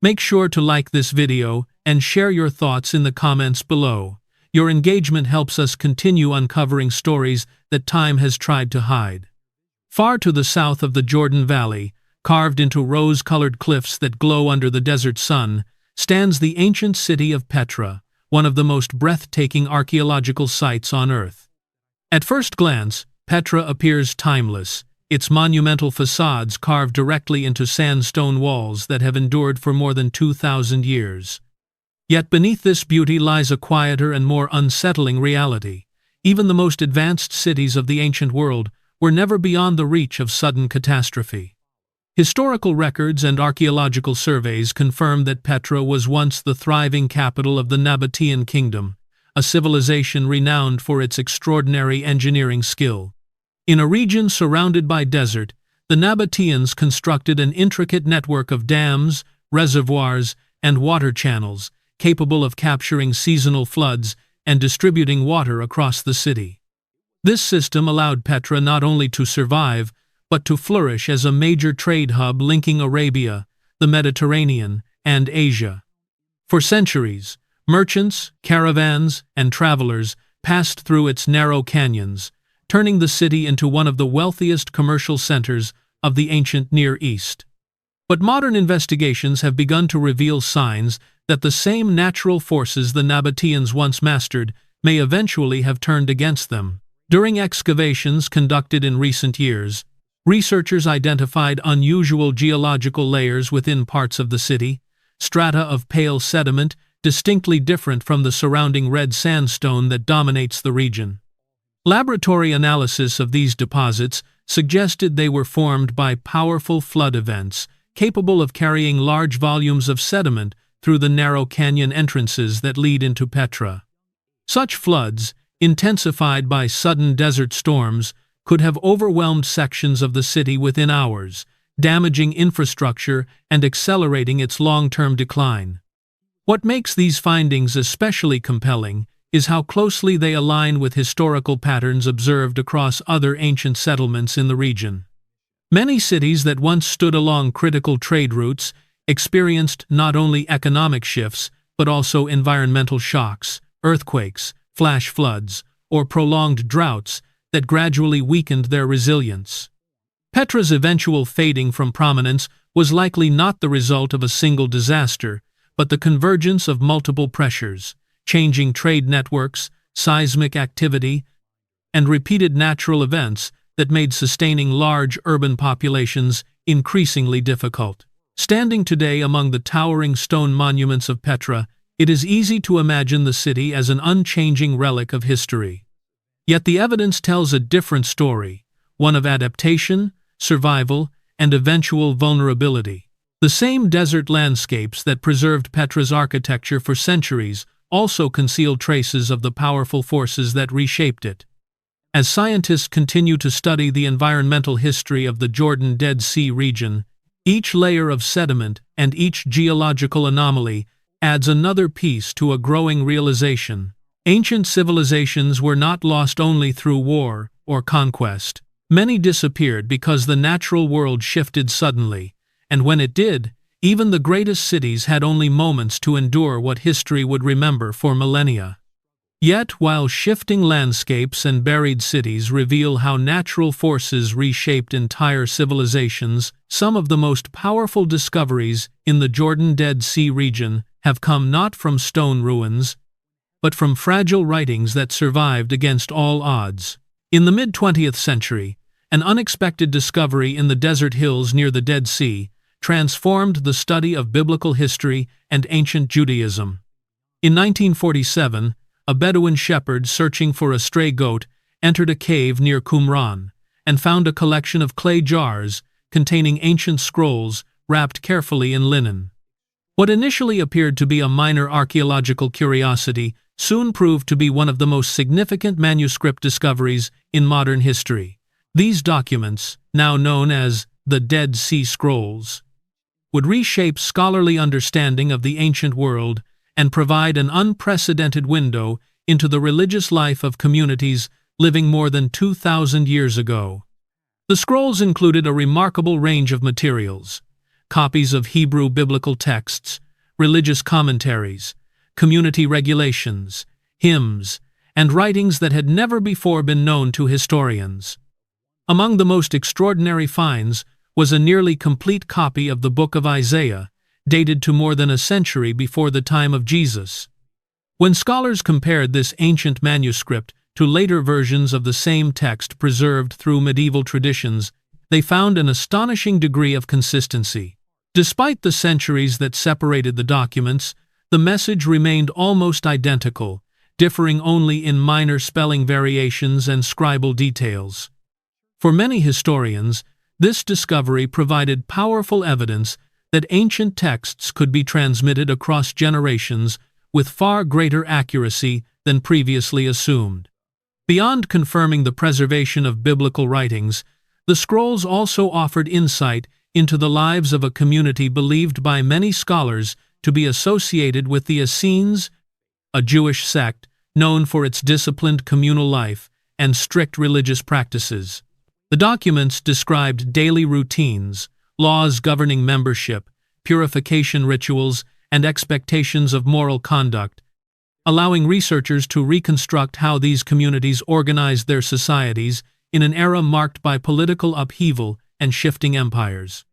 make sure to like this video and share your thoughts in the comments below. Your engagement helps us continue uncovering stories that time has tried to hide. Far to the south of the Jordan Valley, carved into rose-colored cliffs that glow under the desert sun, stands the ancient city of Petra, one of the most breathtaking archaeological sites on Earth. At first glance, Petra appears timeless, its monumental facades carved directly into sandstone walls that have endured for more than 2,000 years. Yet beneath this beauty lies a quieter and more unsettling reality. Even the most advanced cities of the ancient world were never beyond the reach of sudden catastrophe. Historical records and archaeological surveys confirm that Petra was once the thriving capital of the Nabatean kingdom, a civilization renowned for its extraordinary engineering skill. In a region surrounded by desert, the Nabateans constructed an intricate network of dams, reservoirs, and water channels, capable of capturing seasonal floods and distributing water across the city. This system allowed Petra not only to survive, but to flourish as a major trade hub linking Arabia, the Mediterranean, and Asia. For centuries, merchants, caravans, and travelers passed through its narrow canyons, turning the city into one of the wealthiest commercial centers of the ancient Near East. But modern investigations have begun to reveal signs that the same natural forces the Nabateans once mastered may eventually have turned against them. During excavations conducted in recent years, researchers identified unusual geological layers within parts of the city, strata of pale sediment distinctly different from the surrounding red sandstone that dominates the region. Laboratory analysis of these deposits suggested they were formed by powerful flood events, capable of carrying large volumes of sediment through the narrow canyon entrances that lead into Petra. Such floods, intensified by sudden desert storms, could have overwhelmed sections of the city within hours, damaging infrastructure and accelerating its long-term decline. What makes these findings especially compelling is how closely they align with historical patterns observed across other ancient settlements in the region. Many cities that once stood along critical trade routes experienced not only economic shifts but also environmental shocks, earthquakes, flash floods, or prolonged droughts that gradually weakened their resilience. Petra's eventual fading from prominence was likely not the result of a single disaster, but the convergence of multiple pressures, changing trade networks, seismic activity, and repeated natural events that made sustaining large urban populations increasingly difficult. Standing today among the towering stone monuments of Petra, it is easy to imagine the city as an unchanging relic of history. Yet the evidence tells a different story, one of adaptation, survival, and eventual vulnerability. The same desert landscapes that preserved Petra's architecture for centuries also conceal traces of the powerful forces that reshaped it. As scientists continue to study the environmental history of the Jordan Dead Sea region, each layer of sediment and each geological anomaly adds another piece to a growing realization. Ancient civilizations were not lost only through war or conquest. Many disappeared because the natural world shifted suddenly, and when it did, even the greatest cities had only moments to endure what history would remember for millennia. Yet, while shifting landscapes and buried cities reveal how natural forces reshaped entire civilizations, some of the most powerful discoveries in the Jordan Dead Sea region have come not from stone ruins, but from fragile writings that survived against all odds. In the mid-20th century, an unexpected discovery in the desert hills near the Dead Sea transformed the study of biblical history and ancient Judaism. In 1947, a Bedouin shepherd searching for a stray goat entered a cave near Qumran and found a collection of clay jars containing ancient scrolls wrapped carefully in linen. What initially appeared to be a minor archaeological curiosity soon proved to be one of the most significant manuscript discoveries in modern history. These documents, now known as the Dead Sea Scrolls, would reshape scholarly understanding of the ancient world and provide an unprecedented window into the religious life of communities living more than 2,000 years ago. The scrolls included a remarkable range of materials: copies of Hebrew biblical texts, religious commentaries, community regulations, hymns, and writings that had never before been known to historians. Among the most extraordinary finds was a nearly complete copy of the Book of Isaiah, dated to more than a century before the time of Jesus. When scholars compared this ancient manuscript to later versions of the same text preserved through medieval traditions, they found an astonishing degree of consistency. Despite the centuries that separated the documents, the message remained almost identical, differing only in minor spelling variations and scribal details. For many historians, this discovery provided powerful evidence that ancient texts could be transmitted across generations with far greater accuracy than previously assumed. Beyond confirming the preservation of biblical writings, the scrolls also offered insight into the lives of a community believed by many scholars to be associated with the Essenes, a Jewish sect known for its disciplined communal life and strict religious practices. The documents described daily routines, laws governing membership, purification rituals, and expectations of moral conduct, allowing researchers to reconstruct how these communities organized their societies in an era marked by political upheaval and shifting empires.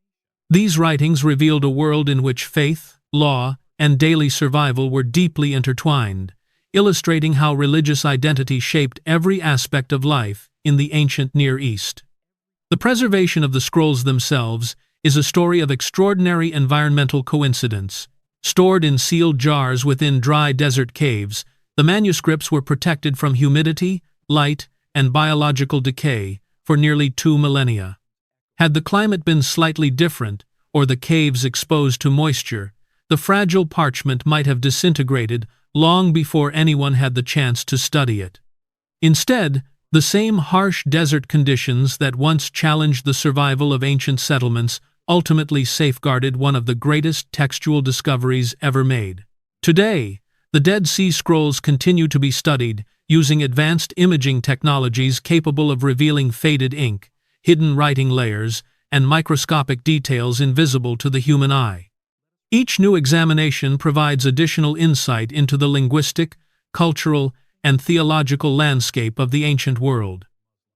These writings revealed a world in which faith, law, and daily survival were deeply intertwined, illustrating how religious identity shaped every aspect of life in the ancient Near East. The preservation of the scrolls themselves is a story of extraordinary environmental coincidence. Stored in sealed jars within dry desert caves, the manuscripts were protected from humidity, light, and biological decay for nearly 2 millennia. Had the climate been slightly different, or the caves exposed to moisture, the fragile parchment might have disintegrated long before anyone had the chance to study it. Instead, the same harsh desert conditions that once challenged the survival of ancient settlements ultimately safeguarded one of the greatest textual discoveries ever made. Today, the Dead Sea Scrolls continue to be studied using advanced imaging technologies capable of revealing faded ink, hidden writing layers, and microscopic details invisible to the human eye. Each new examination provides additional insight into the linguistic, cultural, and theological landscape of the ancient world.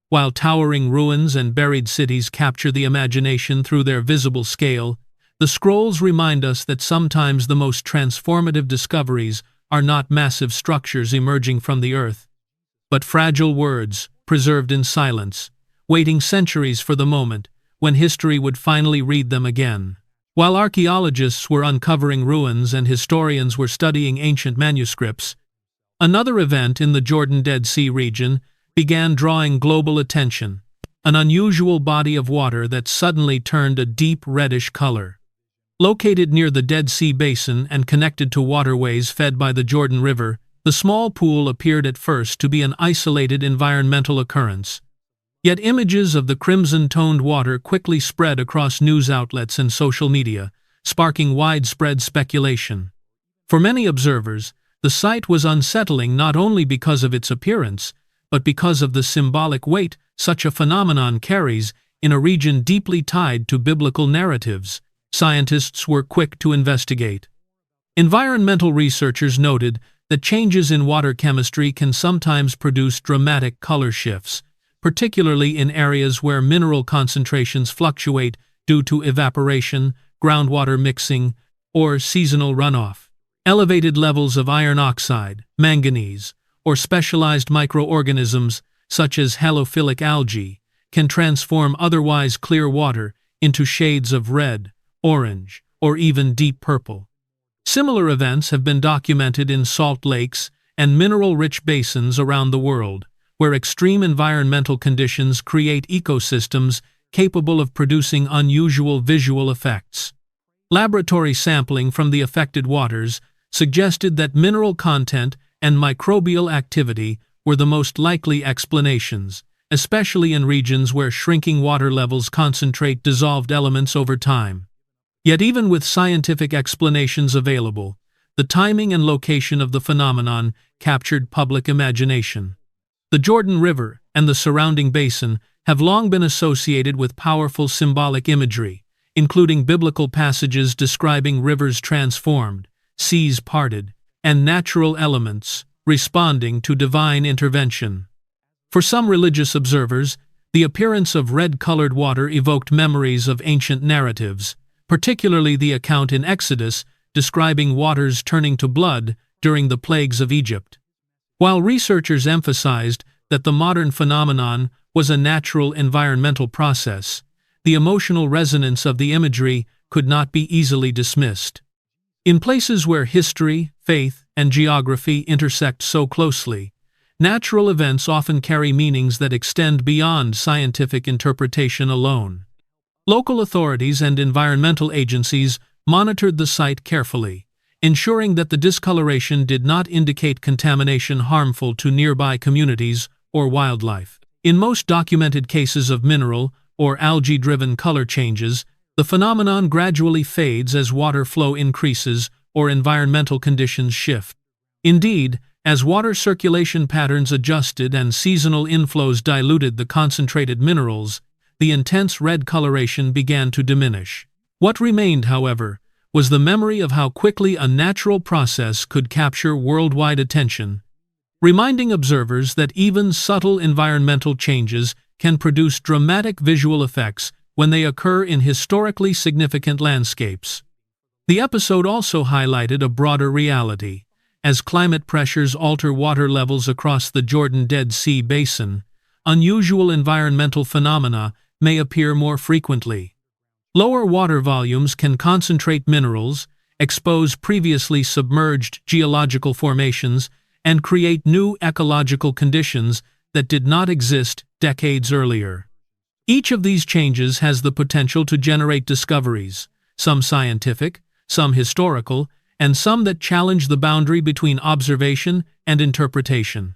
While towering ruins and buried cities capture the imagination through their visible scale, the scrolls remind us that sometimes the most transformative discoveries are not massive structures emerging from the earth, but fragile words preserved in silence, waiting centuries for the moment when history would finally read them again. While archaeologists were uncovering ruins and historians were studying ancient manuscripts, another event in the Jordan Dead Sea region began drawing global attention, an unusual body of water that suddenly turned a deep reddish color. Located near the Dead Sea Basin and connected to waterways fed by the Jordan River, the small pool appeared at first to be an isolated environmental occurrence. Yet images of the crimson-toned water quickly spread across news outlets and social media, sparking widespread speculation. For many observers, the sight was unsettling not only because of its appearance, but because of the symbolic weight such a phenomenon carries in a region deeply tied to biblical narratives. Scientists were quick to investigate. Environmental researchers noted that changes in water chemistry can sometimes produce dramatic color shifts, particularly in areas where mineral concentrations fluctuate due to evaporation, groundwater mixing, or seasonal runoff. Elevated levels of iron oxide, manganese, or specialized microorganisms, such as halophilic algae, can transform otherwise clear water into shades of red, orange, or even deep purple. Similar events have been documented in salt lakes and mineral-rich basins around the world, where extreme environmental conditions create ecosystems capable of producing unusual visual effects. Laboratory sampling from the affected waters suggested that mineral content and microbial activity were the most likely explanations, especially in regions where shrinking water levels concentrate dissolved elements over time. Yet even with scientific explanations available, the timing and location of the phenomenon captured public imagination. The Jordan River and the surrounding basin have long been associated with powerful symbolic imagery, including biblical passages describing rivers transformed, seas parted, and natural elements responding to divine intervention. For some religious observers, the appearance of red-colored water evoked memories of ancient narratives, particularly the account in Exodus describing waters turning to blood during the plagues of Egypt. While researchers emphasized that the modern phenomenon was a natural environmental process, the emotional resonance of the imagery could not be easily dismissed. In places where history, faith, and geography intersect so closely, natural events often carry meanings that extend beyond scientific interpretation alone. Local authorities and environmental agencies monitored the site carefully, ensuring that the discoloration did not indicate contamination harmful to nearby communities or wildlife. In most documented cases of mineral or algae-driven color changes, the phenomenon gradually fades as water flow increases or environmental conditions shift. Indeed, as water circulation patterns adjusted and seasonal inflows diluted the concentrated minerals, the intense red coloration began to diminish. What remained, however, was the memory of how quickly a natural process could capture worldwide attention, reminding observers that even subtle environmental changes can produce dramatic visual effects when they occur in historically significant landscapes. The episode also highlighted a broader reality. As climate pressures alter water levels across the Jordan Dead Sea basin, unusual environmental phenomena may appear more frequently. Lower water volumes can concentrate minerals, expose previously submerged geological formations, and create new ecological conditions that did not exist decades earlier. Each of these changes has the potential to generate discoveries, some scientific, some historical, and some that challenge the boundary between observation and interpretation.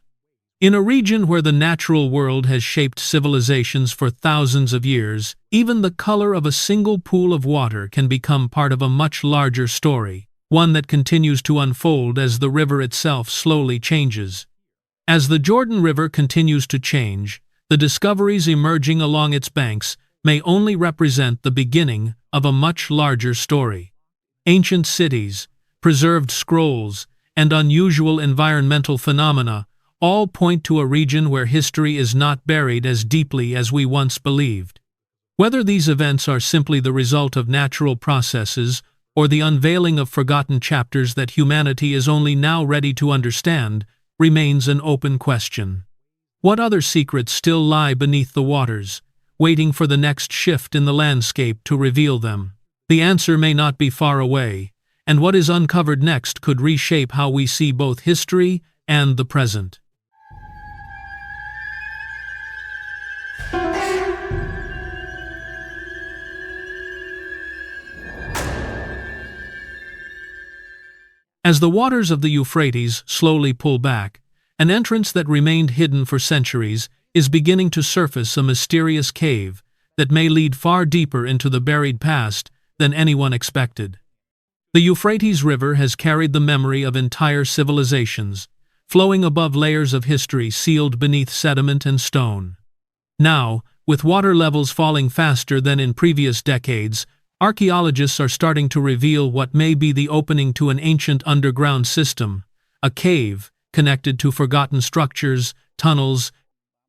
In a region where the natural world has shaped civilizations for thousands of years, even the color of a single pool of water can become part of a much larger story, one that continues to unfold as the river itself slowly changes. As the Jordan River continues to change, the discoveries emerging along its banks may only represent the beginning of a much larger story. Ancient cities, preserved scrolls, and unusual environmental phenomena all point to a region where history is not buried as deeply as we once believed. Whether these events are simply the result of natural processes or the unveiling of forgotten chapters that humanity is only now ready to understand, remains an open question. What other secrets still lie beneath the waters, waiting for the next shift in the landscape to reveal them? The answer may not be far away, and what is uncovered next could reshape how we see both history and the present. As the waters of the Euphrates slowly pull back, an entrance that remained hidden for centuries is beginning to surface, a mysterious cave that may lead far deeper into the buried past than anyone expected. The Euphrates River has carried the memory of entire civilizations, flowing above layers of history sealed beneath sediment and stone. Now, with water levels falling faster than in previous decades, archaeologists are starting to reveal what may be the opening to an ancient underground system, a cave connected to forgotten structures, tunnels,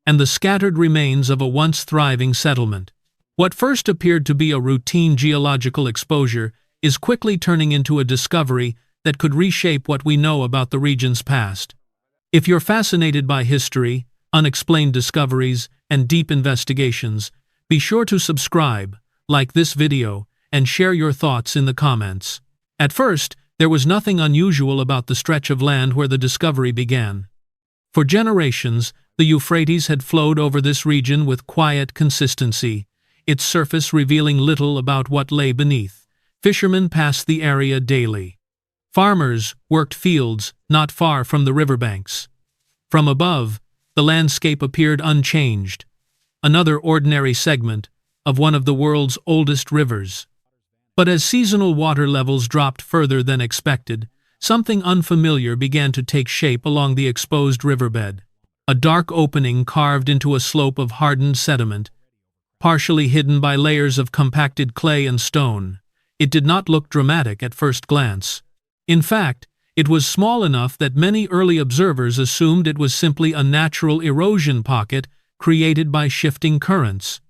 and the scattered remains of a once thriving settlement. What first appeared to be a routine geological exposure is quickly turning into a discovery that could reshape what we know about the region's past. If you're fascinated by history, unexplained discoveries, and deep investigations, be sure to subscribe, like this video, and share your thoughts in the comments. At first, there was nothing unusual about the stretch of land where the discovery began. For generations, the Euphrates had flowed over this region with quiet consistency, its surface revealing little about what lay beneath. Fishermen passed the area daily. Farmers worked fields not far from the riverbanks. From above, the landscape appeared unchanged, another ordinary segment of one of the world's oldest rivers. But as seasonal water levels dropped further than expected, something unfamiliar began to take shape along the exposed riverbed. A dark opening carved into a slope of hardened sediment, partially hidden by layers of compacted clay and stone. It did not look dramatic at first glance. In fact, it was small enough that many early observers assumed it was simply a natural erosion pocket created by shifting currents.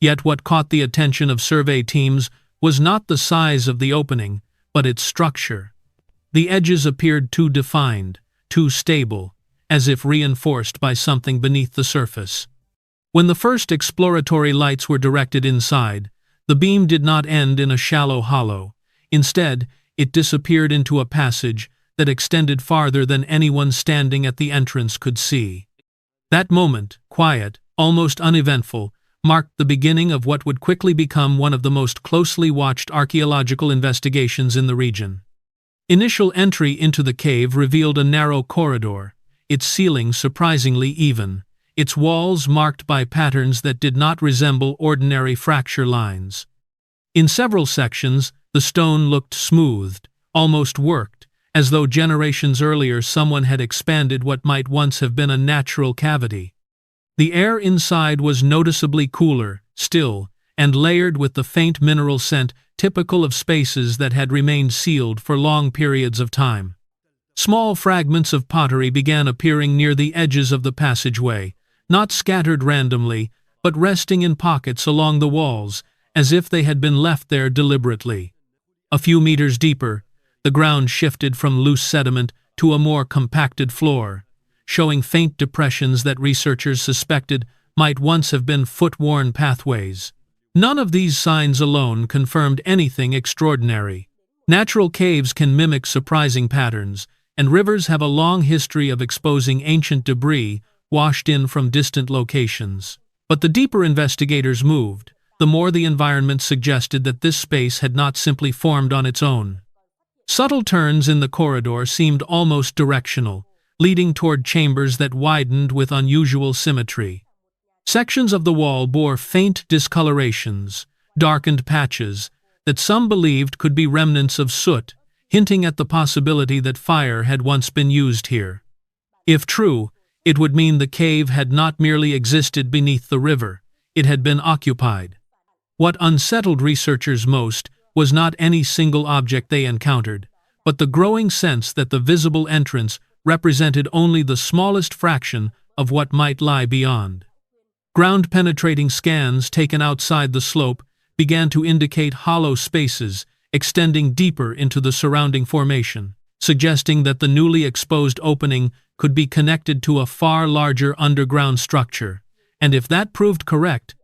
Yet what caught the attention of survey teams was not the size of the opening, but its structure. The edges appeared too defined, too stable, as if reinforced by something beneath the surface. When the first exploratory lights were directed inside, the beam did not end in a shallow hollow. Instead, it disappeared into a passage that extended farther than anyone standing at the entrance could see. That moment, quiet, almost uneventful, marked the beginning of what would quickly become one of the most closely watched archaeological investigations in the region. Initial entry into the cave revealed a narrow corridor, its ceiling surprisingly even, its walls marked by patterns that did not resemble ordinary fracture lines. In several sections, the stone looked smoothed, almost worked, as though generations earlier someone had expanded what might once have been a natural cavity. The air inside was noticeably cooler, still, and layered with the faint mineral scent typical of spaces that had remained sealed for long periods of time. Small fragments of pottery began appearing near the edges of the passageway, not scattered randomly, but resting in pockets along the walls, as if they had been left there deliberately. A few meters deeper, the ground shifted from loose sediment to a more compacted floor, showing faint depressions that researchers suspected might once have been foot-worn pathways. None of these signs alone confirmed anything extraordinary. Natural caves can mimic surprising patterns, and rivers have a long history of exposing ancient debris washed in from distant locations. But the deeper investigators moved, the more the environment suggested that this space had not simply formed on its own. Subtle turns in the corridor seemed almost directional, leading toward chambers that widened with unusual symmetry. Sections of the wall bore faint discolorations, darkened patches, that some believed could be remnants of soot, hinting at the possibility that fire had once been used here. If true, it would mean the cave had not merely existed beneath the river, it had been occupied. What unsettled researchers most was not any single object they encountered, but the growing sense that the visible entrance represented only the smallest fraction of what might lie beyond. Ground-penetrating scans taken outside the slope began to indicate hollow spaces extending deeper into the surrounding formation, suggesting that the newly exposed opening could be connected to a far larger underground structure. And if that proved correct,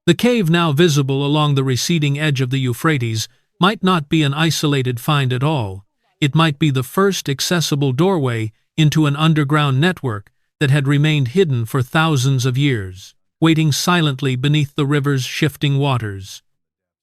the cave now visible along the receding edge of the Euphrates might not be an isolated find at all. It might be the first accessible doorway into an underground network that had remained hidden for thousands of years, waiting silently beneath the river's shifting waters.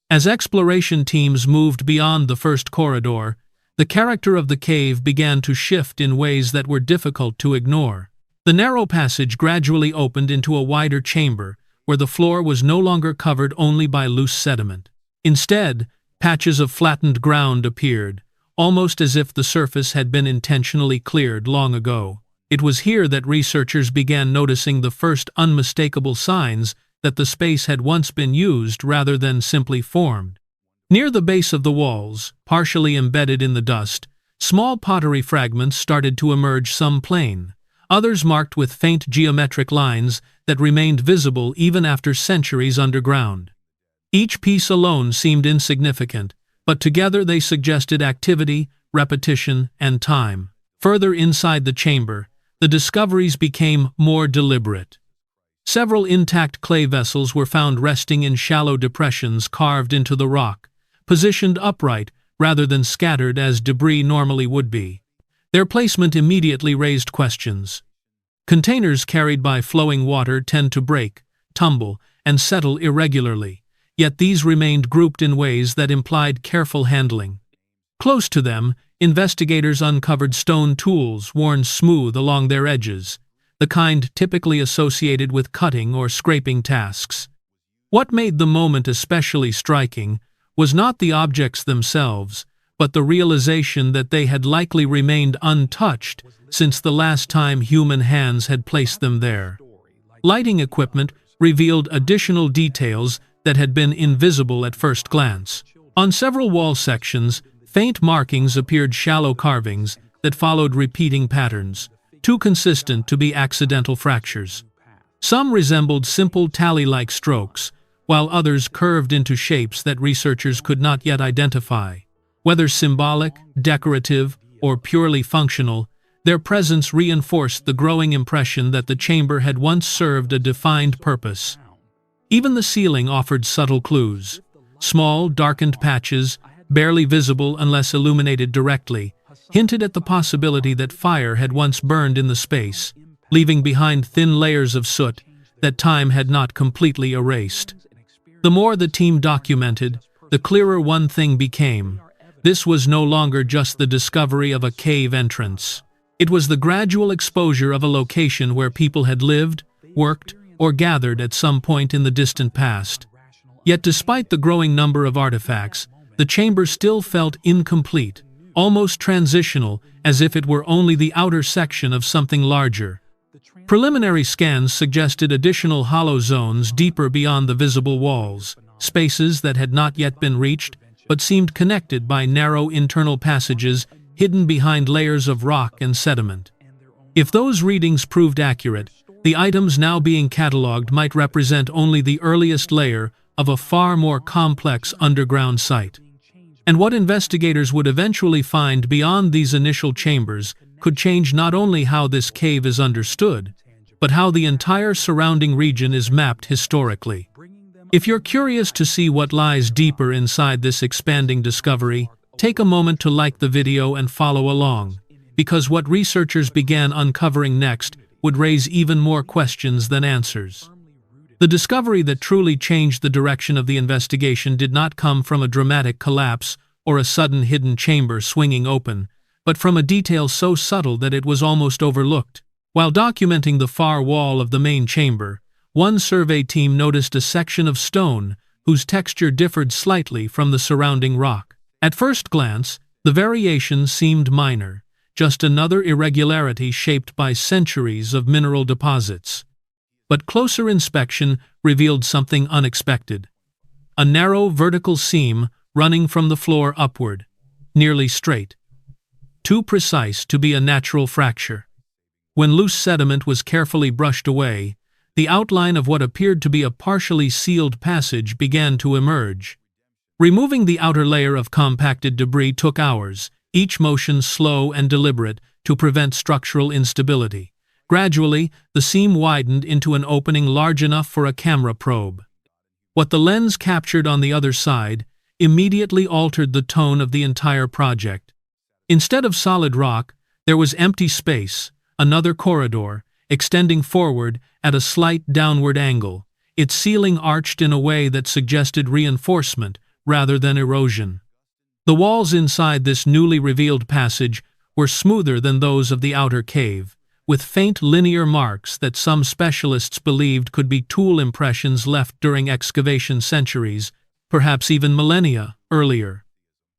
As exploration teams moved beyond the first corridor, the character of the cave began to shift in ways that were difficult to ignore. The narrow passage gradually opened into a wider chamber, where the floor was no longer covered only by loose sediment. Instead, patches of flattened ground appeared, almost as if the surface had been intentionally cleared long ago. It was here that researchers began noticing the first unmistakable signs that the space had once been used rather than simply formed. Near the base of the walls, partially embedded in the dust, small pottery fragments started to emerge, some plain, others marked with faint geometric lines that remained visible even after centuries underground. Each piece alone seemed insignificant, but together they suggested activity, repetition, and time. Further inside the chamber, the discoveries became more deliberate. Several intact clay vessels were found resting in shallow depressions carved into the rock, positioned upright rather than scattered as debris normally would be. Their placement immediately raised questions. Containers carried by flowing water tend to break, tumble, and settle irregularly, yet these remained grouped in ways that implied careful handling. Close to them, investigators uncovered stone tools worn smooth along their edges, the kind typically associated with cutting or scraping tasks. What made the moment especially striking was not the objects themselves, but the realization that they had likely remained untouched since the last time human hands had placed them there. Lighting equipment revealed additional details that had been invisible at first glance. On several wall sections, faint markings appeared, shallow carvings that followed repeating patterns, too consistent to be accidental fractures. Some resembled simple tally-like strokes, while others curved into shapes that researchers could not yet identify. Whether symbolic, decorative, or purely functional, their presence reinforced the growing impression that the chamber had once served a defined purpose. Even the ceiling offered subtle clues. Small, darkened patches, barely visible unless illuminated directly, hinted at the possibility that fire had once burned in the space, leaving behind thin layers of soot that time had not completely erased. The more the team documented, the clearer one thing became. This was no longer just the discovery of a cave entrance. It was the gradual exposure of a location where people had lived, worked, or gathered at some point in the distant past. Yet despite the growing number of artifacts, the chamber still felt incomplete, almost transitional, as if it were only the outer section of something larger. Preliminary scans suggested additional hollow zones deeper beyond the visible walls, spaces that had not yet been reached, but seemed connected by narrow internal passages hidden behind layers of rock and sediment. If those readings proved accurate, the items now being catalogued might represent only the earliest layer of a far more complex underground site. And what investigators would eventually find beyond these initial chambers could change not only how this cave is understood, but how the entire surrounding region is mapped historically. If you're curious to see what lies deeper inside this expanding discovery, take a moment to like the video and follow along, because what researchers began uncovering next would raise even more questions than answers. The discovery that truly changed the direction of the investigation did not come from a dramatic collapse or a sudden hidden chamber swinging open, but from a detail so subtle that it was almost overlooked. While documenting the far wall of the main chamber, one survey team noticed a section of stone whose texture differed slightly from the surrounding rock. At first glance, the variation seemed minor, just another irregularity shaped by centuries of mineral deposits. But closer inspection revealed something unexpected. A narrow vertical seam running from the floor upward, nearly straight. Too precise to be a natural fracture. When loose sediment was carefully brushed away, the outline of what appeared to be a partially sealed passage began to emerge. Removing the outer layer of compacted debris took hours, each motion slow and deliberate to prevent structural instability. Gradually, the seam widened into an opening large enough for a camera probe. What the lens captured on the other side immediately altered the tone of the entire project. Instead of solid rock, there was empty space, another corridor, extending forward at a slight downward angle, its ceiling arched in a way that suggested reinforcement rather than erosion. The walls inside this newly revealed passage were smoother than those of the outer cave, with faint linear marks that some specialists believed could be tool impressions left during excavation centuries, perhaps even millennia, earlier.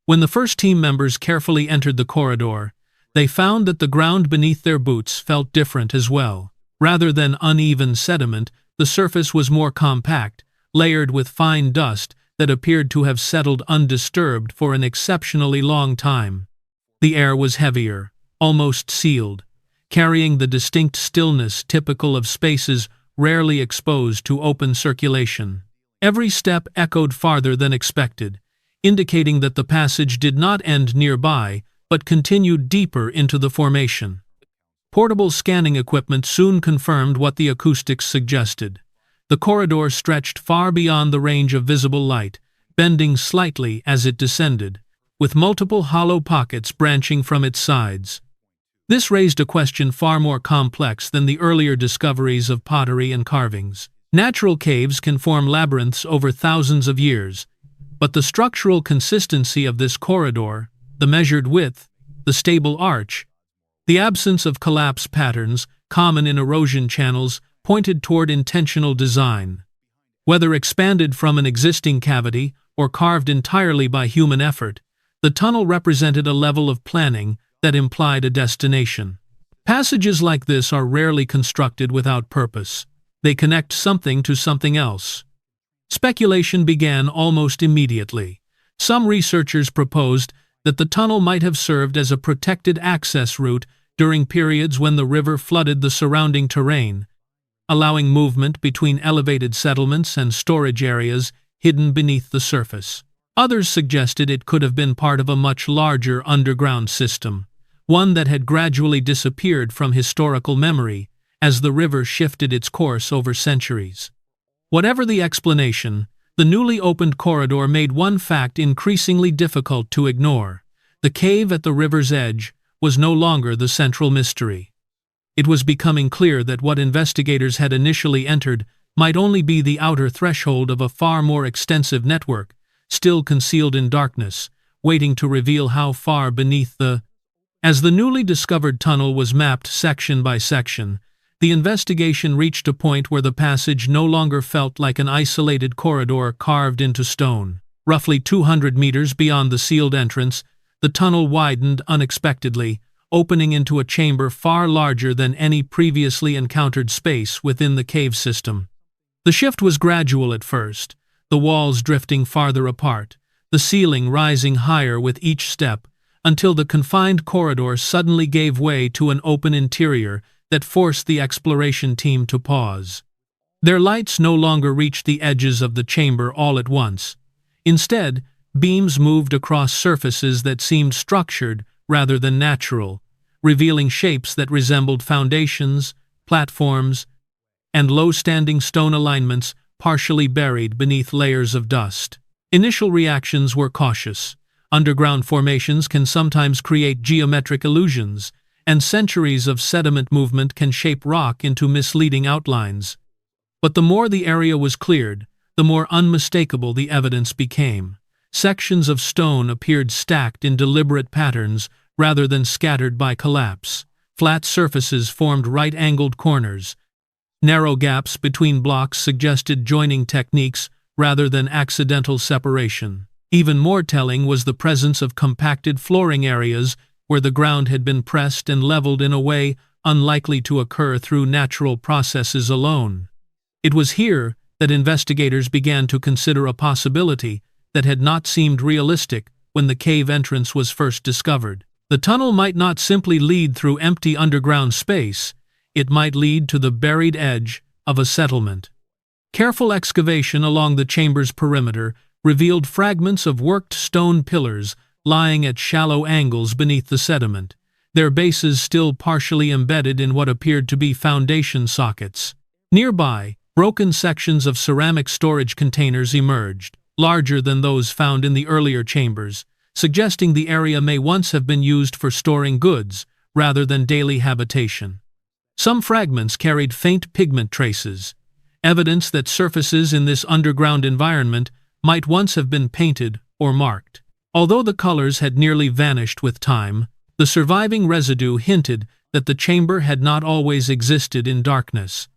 When the first team members carefully entered the corridor, they found that the ground beneath their boots felt different as well. Rather than uneven sediment, the surface was more compact, layered with fine dust that appeared to have settled undisturbed for an exceptionally long time. The air was heavier, almost sealed, carrying the distinct stillness typical of spaces rarely exposed to open circulation. Every step echoed farther than expected, indicating that the passage did not end nearby, but continued deeper into the formation. Portable scanning equipment soon confirmed what the acoustics suggested. The corridor stretched far beyond the range of visible light, bending slightly as it descended, with multiple hollow pockets branching from its sides. This raised a question far more complex than the earlier discoveries of pottery and carvings. Natural caves can form labyrinths over thousands of years, but the structural consistency of this corridor, the measured width, the stable arch, the absence of collapse patterns common in erosion channels pointed toward intentional design. Whether expanded from an existing cavity or carved entirely by human effort, the tunnel represented a level of planning that implied a destination. Passages like this are rarely constructed without purpose. They connect something to something else. Speculation began almost immediately. Some researchers proposed that the tunnel might have served as a protected access route during periods when the river flooded the surrounding terrain, allowing movement between elevated settlements and storage areas hidden beneath the surface. Others suggested it could have been part of a much larger underground system, one that had gradually disappeared from historical memory as the river shifted its course over centuries. Whatever the explanation, the newly opened corridor made one fact increasingly difficult to ignore. The cave at the river's edge was no longer the central mystery. It was becoming clear that what investigators had initially entered might only be the outer threshold of a far more extensive network, still concealed in darkness, waiting to reveal how far beneath the... As the newly discovered tunnel was mapped section by section, the investigation reached a point where the passage no longer felt like an isolated corridor carved into stone. Roughly 200 meters beyond the sealed entrance, the tunnel widened unexpectedly, opening into a chamber far larger than any previously encountered space within the cave system. The shift was gradual at first. the walls drifting farther apart, the ceiling rising higher with each step, until the confined corridor suddenly gave way to an open interior that forced the exploration team to pause. Their lights no longer reached the edges of the chamber all at once. Instead, beams moved across surfaces that seemed structured rather than natural, revealing shapes that resembled foundations, platforms, and low-standing stone alignments partially buried beneath layers of dust. Initial reactions were cautious. Underground formations can sometimes create geometric illusions, and centuries of sediment movement can shape rock into misleading outlines. But the more the area was cleared, the more unmistakable the evidence became. Sections of stone appeared stacked in deliberate patterns rather than scattered by collapse. Flat surfaces formed right-angled corners. Narrow gaps between blocks suggested joining techniques rather than accidental separation. Even more telling was the presence of compacted flooring areas where the ground had been pressed and leveled in a way unlikely to occur through natural processes alone. It was here that investigators began to consider a possibility that had not seemed realistic when the cave entrance was first discovered. The tunnel might not simply lead through empty underground space, it might lead to the buried edge of a settlement. Careful excavation along the chamber's perimeter revealed fragments of worked stone pillars lying at shallow angles beneath the sediment, their bases still partially embedded in what appeared to be foundation sockets. Nearby, broken sections of ceramic storage containers emerged, larger than those found in the earlier chambers, suggesting the area may once have been used for storing goods rather than daily habitation. Some fragments carried faint pigment traces, evidence that surfaces in this underground environment might once have been painted or marked. Although the colors had nearly vanished with time, the surviving residue hinted that the chamber had not always existed in darkness.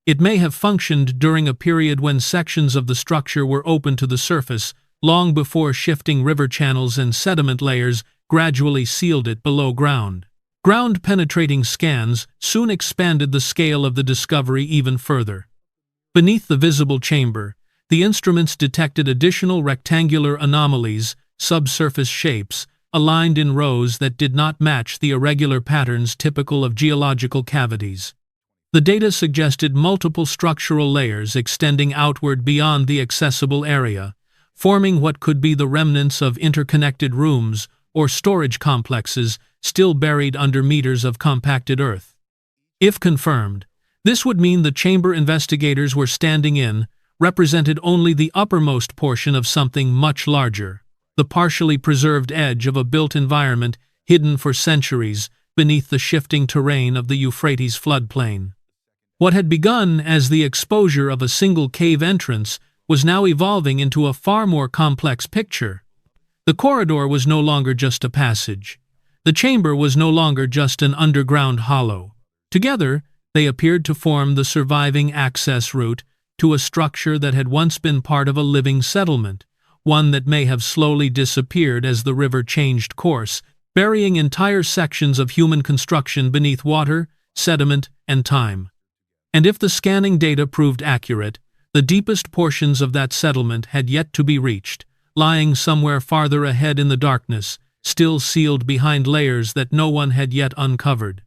It may have functioned during a period when sections of the structure were open to the surface, long before shifting river channels and sediment layers gradually sealed it below ground. Ground-penetrating scans soon expanded the scale of the discovery even further. Beneath the visible chamber, the instruments detected additional rectangular anomalies, subsurface shapes, aligned in rows that did not match the irregular patterns typical of geological cavities. The data suggested multiple structural layers extending outward beyond the accessible area, forming what could be the remnants of interconnected rooms or storage complexes still buried under meters of compacted earth. If confirmed, this would mean the chamber investigators were standing in represented only the uppermost portion of something much larger, the partially preserved edge of a built environment hidden for centuries beneath the shifting terrain of the Euphrates floodplain. What had begun as the exposure of a single cave entrance was now evolving into a far more complex picture. The corridor was no longer just a passage. The chamber was no longer just an underground hollow. Together, they appeared to form the surviving access route to a structure that had once been part of a living settlement, one that may have slowly disappeared as the river changed course, burying entire sections of human construction beneath water, sediment, and time. And if the scanning data proved accurate, the deepest portions of that settlement had yet to be reached, lying somewhere farther ahead in the darkness, still sealed behind layers that no one had yet uncovered.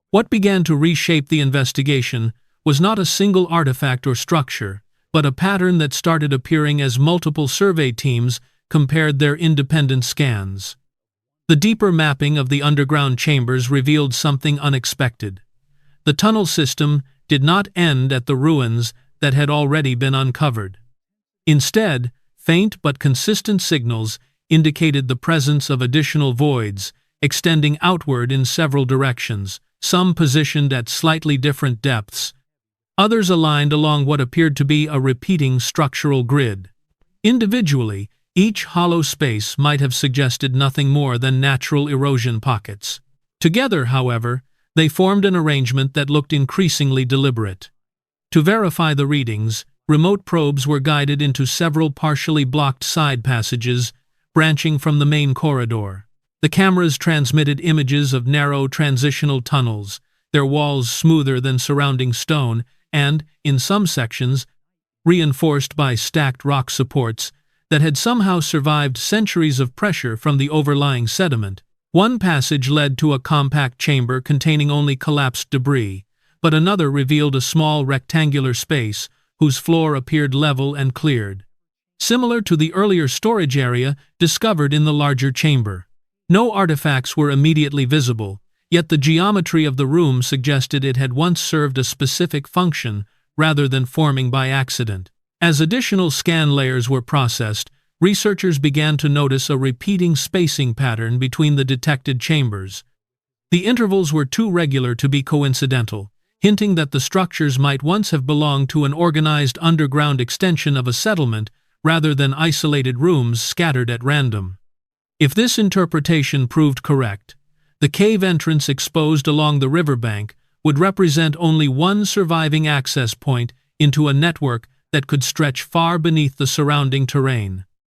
What began to reshape the investigation was not a single artifact or structure, but a pattern that started appearing as multiple survey teams compared their independent scans. The deeper mapping of the underground chambers revealed something unexpected. The tunnel system did not end at the ruins that had already been uncovered. Instead, faint but consistent signals indicated the presence of additional voids, extending outward in several directions, some positioned at slightly different depths, others aligned along what appeared to be a repeating structural grid. Individually, each hollow space might have suggested nothing more than natural erosion pockets. Together, however, they formed an arrangement that looked increasingly deliberate. To verify the readings, remote probes were guided into several partially blocked side passages, branching from the main corridor. The cameras transmitted images of narrow transitional tunnels, their walls smoother than surrounding stone, and, in some sections, reinforced by stacked rock supports that had somehow survived centuries of pressure from the overlying sediment. One passage led to a compact chamber containing only collapsed debris, but another revealed a small rectangular space whose floor appeared level and cleared, similar to the earlier storage area discovered in the larger chamber. No artifacts were immediately visible, yet the geometry of the room suggested it had once served a specific function rather than forming by accident. As additional scan layers were processed, researchers began to notice a repeating spacing pattern between the detected chambers. The intervals were too regular to be coincidental, hinting that the structures might once have belonged to an organized underground extension of a settlement rather than isolated rooms scattered at random. If this interpretation proved correct, the cave entrance exposed along the riverbank would represent only one surviving access point into a network that could stretch far beneath the surrounding terrain.